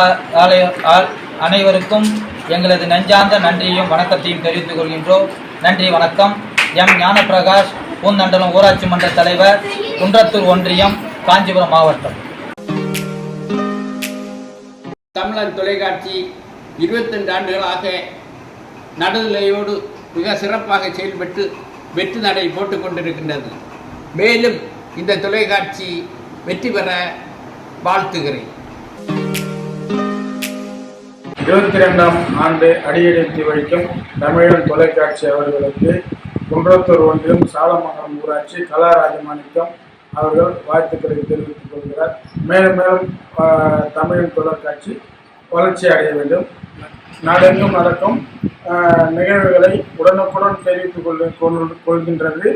அனைவருக்கும் எங்களது நெஞ்சார்ந்த நன்றியையும் வணக்கத்தையும் தெரிவித்துக் கொள்கின்றோம். நன்றி, வணக்கம். எம் ஞானப்பிரகாஷ், பூந்தண்டலம் ஊராட்சி மன்ற தலைவர், குன்றத்தூர் ஒன்றியம், காஞ்சிபுரம் மாவட்டம். தமிழன் தொலைக்காட்சி 22 ஆண்டுகளாக நடுநிலையோடு மிக சிறப்பாக செயல்பட்டு வெற்றி நடை போட்டுக் கொண்டிருக்கின்றது. மேலும் இந்த தொலைக்காட்சி வெற்றி பெற வாழ்த்துகிறேன். 22ஆம் ஆண்டு அடியெடுத்து வைக்கும் தமிழன் தொலைக்காட்சி அவர்களுக்கு குன்றத்தூர் ஒன்றியம் சாலமங்கலம் ஊராட்சி கலாராஜமாணிக்கம் அவர்கள் வாழ்த்துக்களை தெரிவித்துக் கொள்கிறார். மேலும் மேலும் தமிழன் தொலைக்காட்சி வளர்ச்சி அடைய வேண்டும். நாடெங்கும் நடக்கும் நிகழ்வுகளை உடனுக்குடன் தெரிவித்துக் கொள்கின்றது.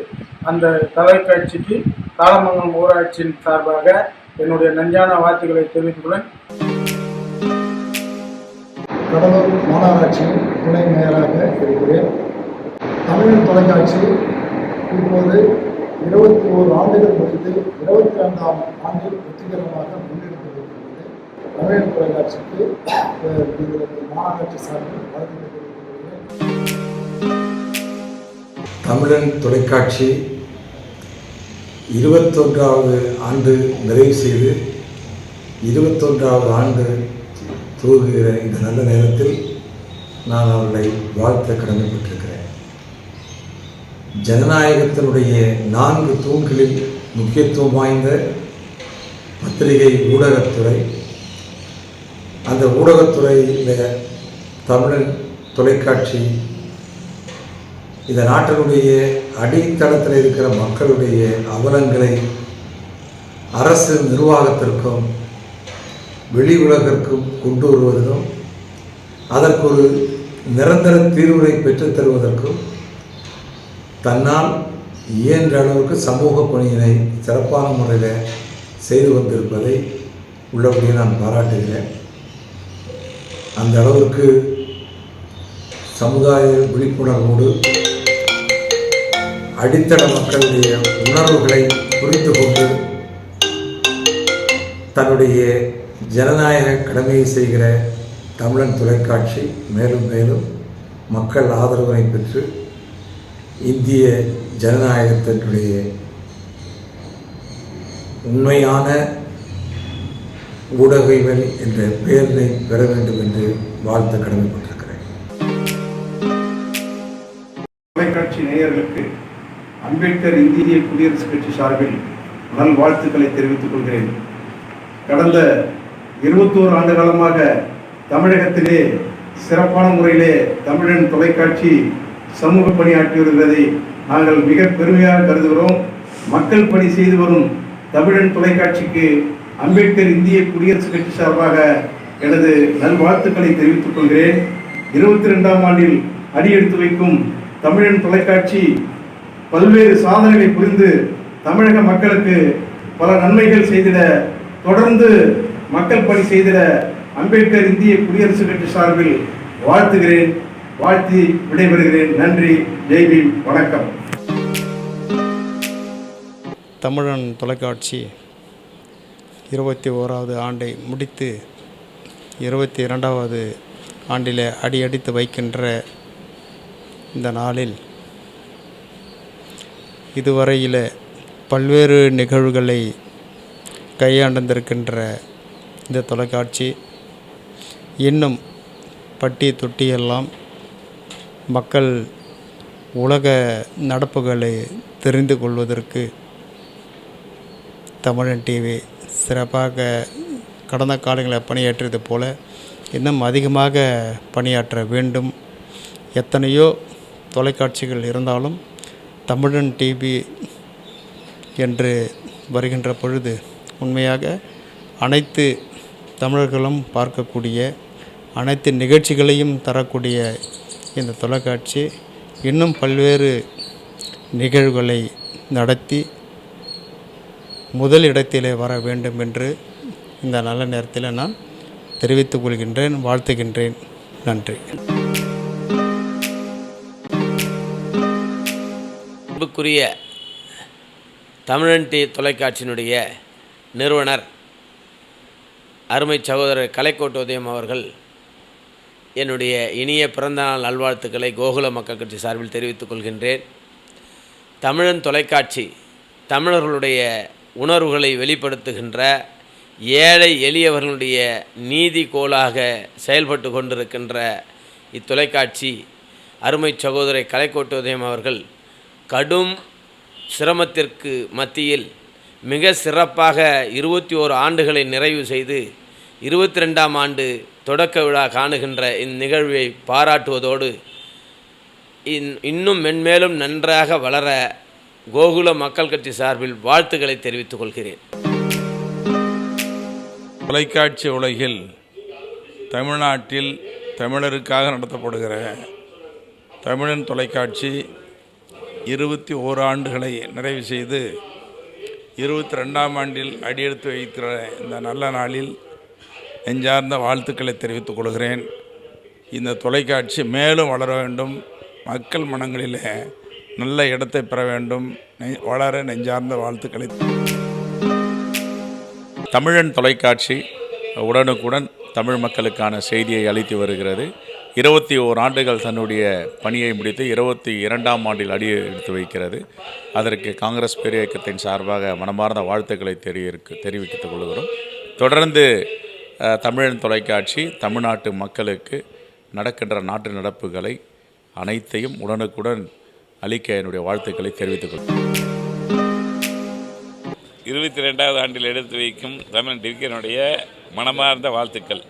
அந்த தொலைக்காட்சிக்கு சாலமங்கலம் ஊராட்சியின் சார்பாக என்னுடைய நெஞ்சான வாழ்த்துக்களை தெரிவித்துக் கொள்ள கடலூர் மாநகராட்சியின் துணை மேயராக இருக்கிறேன். தமிழன் தொலைக்காட்சி இப்போது 21 ஆண்டுகள் முடிந்து 22ஆம் ஆண்டில் வெற்றிகரமாக முன்னெடுத்து வருகிறது. தமிழன் தொலைக்காட்சிக்கு மாநகராட்சி சார்பில் வாழ்த்துக்களை தெரிவித்துக் தமிழன் தொலைக்காட்சி 21வது ஆண்டு நிறைவு செய்து 21வது ஆண்டு துவங்குகிற இந்த நல்ல நேரத்தில் நான் அவர்களை வாழ்த்த கடமைப்பட்டிருக்கிறேன். ஜனநாயகத்தினுடைய 4 தூண்களில் முக்கியத்துவம் வாய்ந்த பத்திரிகை ஊடகத்துறை. அந்த ஊடகத்துறையில் தமிழன் தொலைக்காட்சி இந்த நாட்டினுடைய அடித்தளத்தில் இருக்கிற மக்களுடைய அவலங்களை அரசு நிர்வாகத்திற்கும் வெளி உலகிற்கும் கொண்டு வருவதிலும் அதற்கு ஒரு நிரந்தர தீர்வுரை பெற்றுத்தருவதற்கும் தன்னால் இயன்ற அளவுக்கு சமூக பணியினை சிறப்பான முறையில் செய்து வந்திருப்பதை உள்ளபடியே நான் பாராட்டுகிறேன். அந்த அளவிற்கு சமுதாய விழிப்புணர்வோடு அடித்தள மக்களுடைய உணர்வுகளை புரிந்து கொண்டு தன்னுடைய ஜனநாயக கடமையை செய்கிற தமிழன் தொலைக்காட்சி மேலும் மேலும் மக்கள் ஆதரவினை பெற்று இந்திய ஜனநாயகத்தினுடைய உண்மையான ஊடகங்கள் என்ற பெயரினை பெற வேண்டும் என்று வாழ்த்த கடமைப்பட்டிருக்கிறேன். தொலைக்காட்சி நேயர்களுக்கு அம்பேத்கர் இந்திய குடியரசுக் கட்சி சார்பில் நல்வாழ்த்துக்களை தெரிவித்துக் கொள்கிறேன். கடந்த 21 ஆண்டு காலமாக தமிழகத்திலே சிறப்பான முறையிலே தமிழன் தொலைக்காட்சி சமூக பணியாற்றி வருகிறதை நாங்கள் மிக பெருமையாக கருதுகிறோம். மக்கள் பணி செய்து வரும் தமிழன் தொலைக்காட்சிக்கு அம்பேத்கர் இந்திய குடியரசுக் கட்சி சார்பாக எனது நல்வாழ்த்துக்களை தெரிவித்துக் கொள்கிறேன். 22ஆம் ஆண்டில் அடியெடுத்து வைக்கும் தமிழன் தொலைக்காட்சி பல்வேறு சாதனைகளை புரிந்து தமிழக மக்களுக்கு பல நன்மைகள் செய்திட தொடர்ந்து மக்கள் பணி செய்திட அம்பேத்கர் இந்திய குடியரசுக் கட்சி சார்பில் வாழ்த்துகிறேன், வாழ்த்தி விடைபெறுகிறேன். நன்றி, ஜெய்பீம், வணக்கம். தமிழன் தொலைக்காட்சி 21வது ஆண்டை முடித்து 22வது ஆண்டில் அடியெடுத்து வைக்கின்ற இந்த நாளில் இதுவரையில் பல்வேறு நிகழ்வுகளை கையாண்டிருக்கின்ற இந்த தொலைக்காட்சி இன்னும் பட்டி தொட்டியெல்லாம் மக்கள் உலக நடப்புகளை தெரிந்து கொள்வதற்கு தமிழன் டிவி சிறப்பாக கடந்த காலங்களில் பணியாற்றியது போல இன்னும் அதிகமாக பணியாற்ற வேண்டும். எத்தனையோ தொலைக்காட்சிகள் இருந்தாலும் தமிழன் டிவி என்று வருகின்ற பொழுது உண்மையாக அனைத்து தமிழர்களும் பார்க்கக்கூடிய அனைத்து நிகழ்ச்சிகளையும் தரக்கூடிய இந்த தொலைக்காட்சி இன்னும் பல்வேறு நிகழ்வுகளை நடத்தி முதல் இடத்திலே வர வேண்டும் என்று இந்த நல்ல நேரத்தில் நான் தெரிவித்துக் கொள்கின்றேன், வாழ்த்துகின்றேன். நன்றி. அன்புக்குரிய தமிழன் தொலைக்காட்சியினுடைய நிறுவனர் அருமை சகோதரர் கலைக்கோட்டு உதயம் அவர்கள் என்னுடைய இனிய பிறந்தநாள் நல்வாழ்த்துக்களை கோகுல மக்கள் கட்சி சார்பில் தெரிவித்துக் கொள்கின்றேன். தமிழன் தொலைக்காட்சி தமிழர்களுடைய உணர்வுகளை வெளிப்படுத்துகின்ற ஏழை எளியவர்களுடைய நீதி கோலாக செயல்பட்டு கொண்டிருக்கின்ற இத்தொலைக்காட்சி அருமை சகோதரர் கலைக்கோட்டு உதயம் அவர்கள் கடும் சிரமத்திற்கு மத்தியில் மிக சிறப்பாக 21 ஆண்டுகளை நிறைவு செய்து 22ஆம் ஆண்டு தொடக்க விழா காணுகின்ற இந்நிகழ்வை பாராட்டுவதோடு இன்னும் மென்மேலும் நன்றாக வளர கோகுல மக்கள் கட்சி சார்பில் வாழ்த்துக்களை தெரிவித்துக் கொள்கிறேன். தொலைக்காட்சி உலகில் தமிழ்நாட்டில் தமிழருக்காக நடத்தப்படுகிற தமிழன் தொலைக்காட்சி 21 ஆண்டுகளை நிறைவு செய்து 22ஆம் ஆண்டில் அடியெடுத்து வைக்கிற இந்த நல்ல நாளில் நெஞ்சார்ந்த வாழ்த்துக்களை தெரிவித்துக் கொள்கிறேன். இந்த தொலைக்காட்சி மேலும் வளர வேண்டும், மக்கள் மனங்களில் நல்ல இடத்தை பெற வேண்டும், வளர நெஞ்சார்ந்த வாழ்த்துக்களை. தமிழன் தொலைக்காட்சி உடனுக்குடன் தமிழ் மக்களுக்கான செய்தியை அளித்து வருகிறது. 21 ஆண்டுகள் தன்னுடைய பணியை முடித்து 22ஆம் ஆண்டில் அடி எடுத்து வைக்கிறது. அதற்கு காங்கிரஸ் பேரியக்கத்தின் சார்பாக மனமார்ந்த வாழ்த்துக்களை தெரிவித்துக் கொள்கிறோம். தொடர்ந்து தமிழன் தொலைக்காட்சி தமிழ்நாட்டு மக்களுக்கு நடக்கின்ற நாட்டு நடப்புகளை அனைத்தையும் உடனுக்குடன் அளிக்க என்னுடைய வாழ்த்துக்களை தெரிவித்துக் கொள்கிறேன். 22வது ஆண்டில் எடுத்து வைக்கும் தமிழன் டிவியினுடைய மனமார்ந்த வாழ்த்துக்கள்.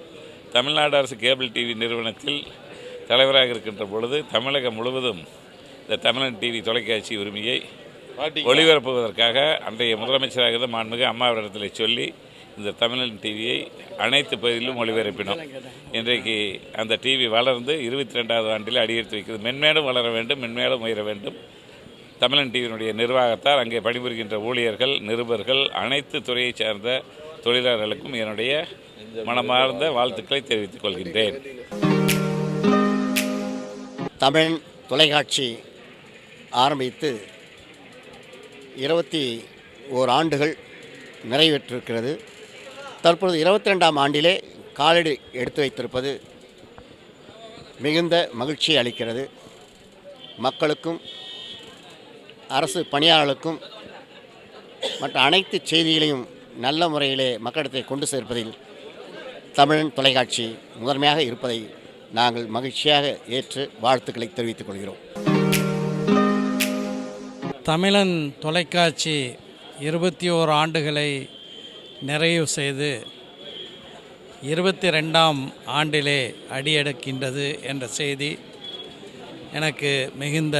தமிழ்நாடு அரசு கேபிள் டிவி நிறுவனத்தில் தலைவராக இருக்கின்ற பொழுது தமிழகம் முழுவதும் இந்த தமிழன் டிவி தொலைக்காட்சி உரிமையை ஒளிபரப்புவதற்காக அன்றைய முதலமைச்சராக இருந்த மாண்புமிகு அம்மாவிடத்தில் சொல்லி இந்த தமிழன் டிவியை அனைத்து பகுதியிலும் ஒளிபரப்பினோம். இன்றைக்கு அந்த டிவி வளர்ந்து 22வது ஆண்டில் அடியெடுத்து வைக்கிறது. மென்மேலும் வளர வேண்டும், மென்மேலும் உயர வேண்டும். தமிழன் டிவியினுடைய நிர்வாகத்தால் அங்கே பணிபுரிகின்ற ஊழியர்கள், நிருபர்கள், அனைத்து துறையை சார்ந்த தொழிலாளர்களுக்கும் என்னுடைய மனமார்ந்த வாழ்த்துக்களை தெரிவித்துக் கொள்கின்றேன். தமிழன் தொலைக்காட்சி ஆரம்பித்து 21 ஆண்டுகள் நிறைவேற்றிருக்கிறது. தற்பொழுது 22ஆம் ஆண்டிலே காலடி எடுத்து வைத்திருப்பது மிகுந்த மகிழ்ச்சியை அளிக்கிறது. மக்களுக்கும் அரசு பணியாளர்களுக்கும் மற்ற அனைத்து செய்திகளையும் நல்ல முறையிலே மக்களிடத்தை கொண்டு சேர்ப்பதில் தமிழன் தொலைக்காட்சி முதன்மையாக இருப்பதை நாங்கள் மகிழ்ச்சியாக ஏற்று வாழ்த்துக்களை தெரிவித்துக் கொள்கிறோம். தமிழன் தொலைக்காட்சி 21 ஆண்டுகளை நிறைவு செய்து 22ஆம் ஆண்டிலே அடியெடுக்கின்றது என்ற செய்தி எனக்கு மிகுந்த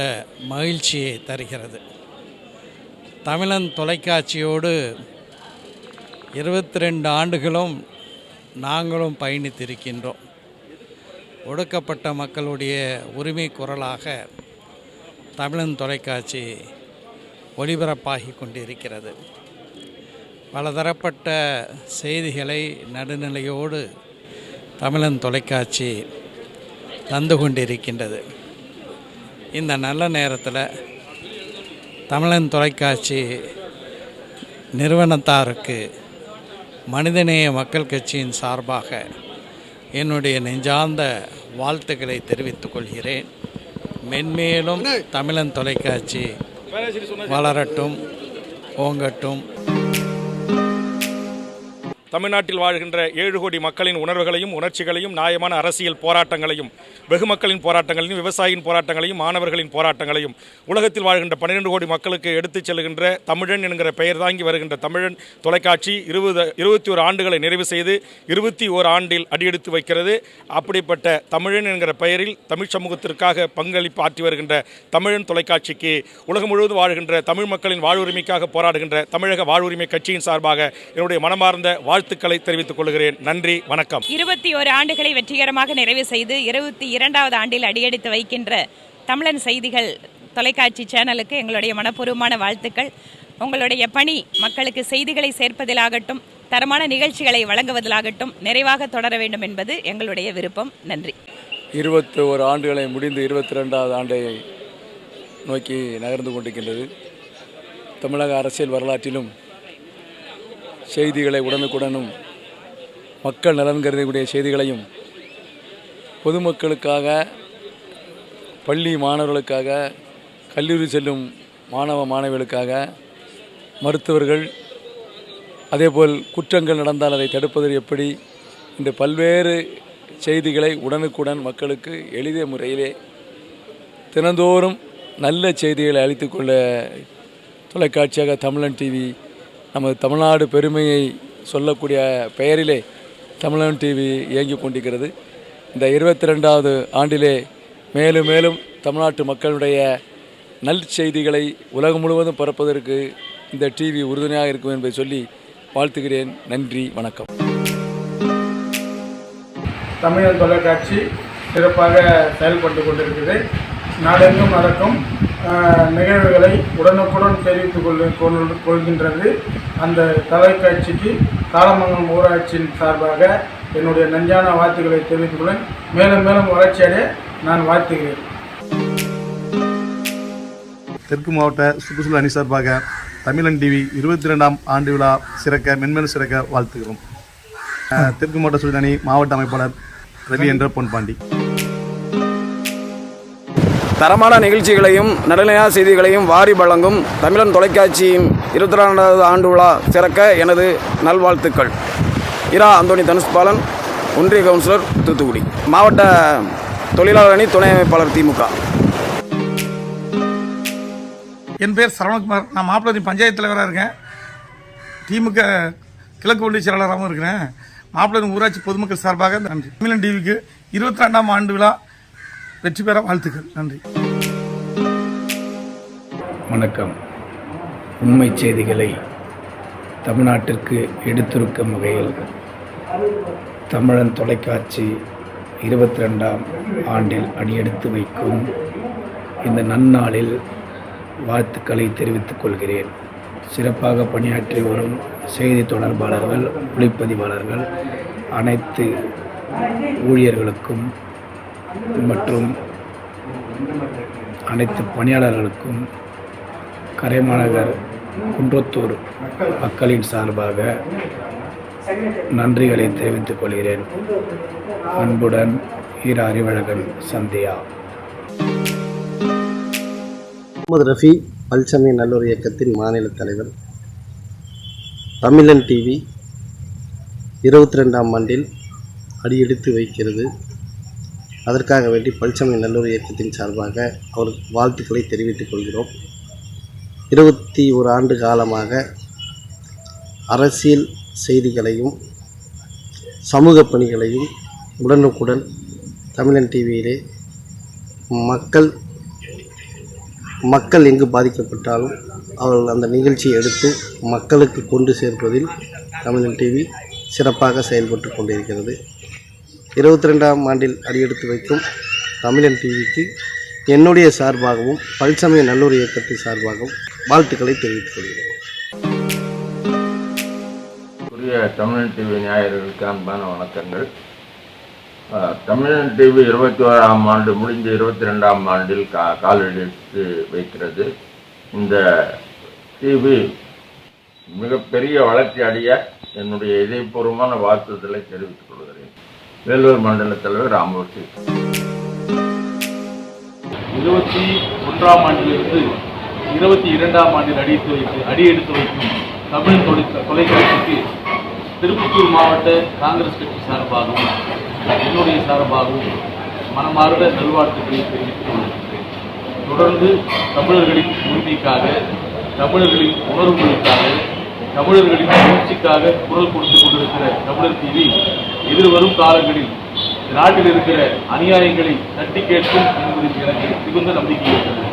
மகிழ்ச்சியை தருகிறது. தமிழன் தொலைக்காட்சியோடு 22 ஆண்டுகளும் நாங்களும் பயணித்திருக்கின்றோம். ஒடுக்கப்பட்ட மக்களுடைய உரிமை குரலாக தமிழன் தொலைக்காட்சி ஒளிபரப்பாகி கொண்டிருக்கிறது. பலதரப்பட்ட செய்திகளை நடுநிலையோடு தமிழன் தொலைக்காட்சி தந்து கொண்டிருக்கின்றது. இந்த நல்ல நேரத்தில் தமிழன் தொலைக்காட்சி நிறுவனத்தாருக்கு மனிதநேய மக்கள் கட்சியின் சார்பாக என்னுடைய நெஞ்சார்ந்த வாழ்த்துக்களை தெரிவித்துக் கொள்கிறேன். மென்மேலும் தமிழன் தொலைக்காட்சி வளரட்டும், ஓங்கட்டும். தமிழ்நாட்டில் வாழ்கின்ற 7 கோடி மக்களின் உணர்வுகளையும் உணர்ச்சிகளையும் நியாயமான அரசியல் போராட்டங்களையும் வெகு மக்களின் போராட்டங்களையும் விவசாயியின் போராட்டங்களையும் மாணவர்களின் போராட்டங்களையும் உலகத்தில் வாழ்கின்ற 12 கோடி மக்களுக்கு எடுத்துச் செல்கின்ற தமிழன் என்கிற பெயர் தாங்கி வருகின்ற தமிழன் தொலைக்காட்சி 21 ஆண்டுகளை நிறைவு செய்து 21 ஆண்டில் அடியெடுத்து வைக்கிறது. அப்படிப்பட்ட தமிழன் என்கிற பெயரில் தமிழ் சமூகத்திற்காக பங்களிப்பு ஆற்றி வருகின்ற தமிழன் தொலைக்காட்சிக்கு உலகம் முழுவதும் வாழ்கின்ற தமிழ் மக்களின் வாழ்வுரிமைக்காக போராடுகின்ற தமிழக வாழ்வுரிமை கட்சியின் சார்பாக என்னுடைய மனமார்ந்த வாழ்த்து வாழ்த்துக்களை தெரிவித்துக் கொள்கிறேன். நன்றி, வணக்கம். 21 ஆண்டுகளை வெற்றிகரமாக நிறைவு செய்து 22வது ஆண்டில் அடியெடுத்து வைக்கின்ற தமிழன் செய்திகள் தொலைக்காட்சி சேனலுக்கு எங்களுடைய மனப்பூர்வமான வாழ்த்துக்கள். உங்களுடைய பணி மக்களுக்கு செய்திகளை சேர்ப்பதிலாகட்டும், தரமான நிகழ்ச்சிகளை வழங்குவதிலாகட்டும் நிறைவாக தொடர வேண்டும் என்பது எங்களுடைய விருப்பம். நன்றி. 21 ஆண்டுகளை முடிந்து 22வது ஆண்டை நோக்கி நகர்ந்து கொண்டிருக்கின்றது. தமிழக அரசியல் வரலாற்றிலும் செய்திகளை உடனுக்குடனும் மக்கள் நலன் கருதக்கூடிய செய்திகளையும் பொதுமக்களுக்காக, பள்ளி மாணவர்களுக்காக, கல்லூரி செல்லும் மாணவ மாணவிகளுக்காக, மருத்துவர்கள், அதேபோல் குற்றங்கள் நடந்தால் அதை தடுப்பது எப்படி இந்த பல்வேறு செய்திகளை உடனுக்குடன் மக்களுக்கு எளிய முறையிலே தினந்தோறும் நல்ல செய்திகளை அளித்துக்கொள்ள தொலைக்காட்சியாக தமிழன் டிவி நமது தமிழ்நாடு பெருமையை சொல்லக்கூடிய பெயரிலே தமிழன் டிவி இயங்கி கொண்டிருக்கிறது. இந்த 22வது ஆண்டிலே மேலும் மேலும் தமிழ்நாட்டு மக்களுடைய நல் செய்திகளை உலகம் முழுவதும் பரப்பதற்கு இந்த டிவி உறுதுணையாக இருக்கும் என்பதை சொல்லி வாழ்த்துகிறேன். நன்றி, வணக்கம். தமிழன் தொலைக்காட்சி சிறப்பாக செயல்பட்டு கொண்டிருக்கிறது. நாடெங்கும் நடக்கும் நிகழ்வுகளை உடனுக்குடன் தெரிவித்துக் கொள்கின்றது. அந்த தொலைக்காட்சிக்கு காலமங்கலம் ஊராட்சியின் சார்பாக என்னுடைய நெஞ்சான வாழ்த்துக்களை தெரிவித்துக் கொள்ள மேலும் மேலும் வளர்ச்சியடைய நான் வாழ்த்துகிறேன். தெற்கு மாவட்ட சுற்றுச்சூழல் அணி சார்பாக தமிழன் டிவி 22ஆம் ஆண்டு விழா சிறக்க மென்மேலும் சிறக்க வாழ்த்துகிறோம். தெற்கு மாவட்ட சுற்றுச்சூழல் அணி மாவட்ட அமைப்பாளர் ரவி என்ற பொன்பாண்டி. தரமான நிகழ்ச்சிகளையும் நடுநிலையான செய்திகளையும் வாரி வழங்கும் தமிழன் தொலைக்காட்சியின் 22வது ஆண்டு விழா சிறக்க எனது நல்வாழ்த்துக்கள். இரா அந்தோணி தனுஷ்பாலன், ஒன்றிய கவுன்சிலர், தூத்துக்குடி. மாவட்ட தொழிலாளர் அணி துணை அமைப்பாளர், திமுக. என் பேர் சரவணகுமார். நான் மாப்பிள்ளை பஞ்சாயத்து தலைவராக இருக்கேன். திமுக கிழக்கு ஒன்றிய செயலாளராகவும் இருக்கிறேன். மாப்பிள்ளை ஊராட்சி பொதுமக்கள் சார்பாக நன்றி. தமிழன் டிவிக்கு 22ஆம் ஆண்டு விழா வெற்றி பெற வாழ்த்துக்கள். நன்றி, வணக்கம். உண்மை செய்திகளை தமிழ்நாட்டிற்கு எடுத்துரைக்கும் வகையில் தமிழன் தொலைக்காட்சி 22ஆம் ஆண்டில் அடியெடுத்து வைக்கும் இந்த நன்னாளில் வாழ்த்துக்களை தெரிவித்துக் கொள்கிறேன். சிறப்பாக பணியாற்றி வரும் செய்தி தொடர்பாளர்கள், ஒளிப்பதிவாளர்கள், அனைத்து ஊழியர்களுக்கும் மற்றும் அனைத்து பணியாளர்களுக்கும் கரைமாநகர் குன்றத்தூர் மக்களின் சார்பாக நன்றிகளை தெரிவித்துக் கொள்கிறேன். அன்புடன் ஈர அறிவழகன், சந்தியா. முகமது ரஃபி, பல்சமய நல்லூர் இயக்கத்தின் மாநில தலைவர். தமிழன் டிவி 22ஆம் ஆண்டில் அடியெடுத்து வைக்கிறது. அதற்காக வேண்டி பல்சமய நல்லூர் இயக்கத்தின் சார்பாக அவருக்கு வாழ்த்துக்களை தெரிவித்துக் கொள்கிறோம். 21 ஆண்டு காலமாக அரசியல் செய்திகளையும் சமூக பணிகளையும் உடனுக்குடன் தமிழன் டிவியிலே மக்கள் எங்கு பாதிக்கப்பட்டாலும் அவர்கள் அந்த நிகழ்ச்சியை எடுத்து மக்களுக்கு கொண்டு சேர்ப்பதில் தமிழன் டிவி சிறப்பாக செயல்பட்டு கொண்டிருக்கிறது. 22ஆம் ஆண்டில் அடியெடுத்து வைக்கும் தமிழன் டிவிக்கு என்னுடைய சார்பாகவும் பல்சமய நல்லூர் இயக்கத்தின் சார்பாகவும் வாழ்த்துக்களை தெரிவித்துக் கொள்கிறேன். தமிழன் டிவி நேயர்களுக்கு அன்பான வணக்கங்கள். தமிழன் டிவி 21ஆம் ஆண்டு முடிஞ்ச 22ஆம் ஆண்டில் காலெடுத்து வைக்கிறது. இந்த டிவி மிகப்பெரிய வளர்ச்சி அடைய என்னுடைய இதயபூர்வமான வாழ்த்துதலை தெரிவித்துக் கொள்கிறேன். வேலூர் மண்டல தலைவர் ராமூர்த்தி. 21ஆம் ஆண்டிலிருந்து 22ஆம் ஆண்டில் அடியெடுத்து வைக்கும் தமிழ் தொலைக்காட்சிக்கு திருப்பத்தூர் மாவட்ட காங்கிரஸ் கட்சி சார்பாகவும் என்னுடைய சார்பாகவும் மனமார்ந்த நல்வாழ்த்துக்களை தெரிவித்துக் கொண்டிருக்கிறேன். தொடர்ந்து தமிழர்களின் உரிமைக்காக, தமிழர்களின் உணர்வுகளுக்காக, தமிழர்களின் வளர்ச்சிக்காக குரல் கொடுத்துக் கொண்டிருக்கிற தமிழர் டிவி எதிர்வரும் காலங்களில் நாட்டில் இருக்கிற அநியாயங்களை தட்டி கேட்கும் என்பதில் எனக்கு மிகுந்த நம்பிக்கை இருக்கிறது.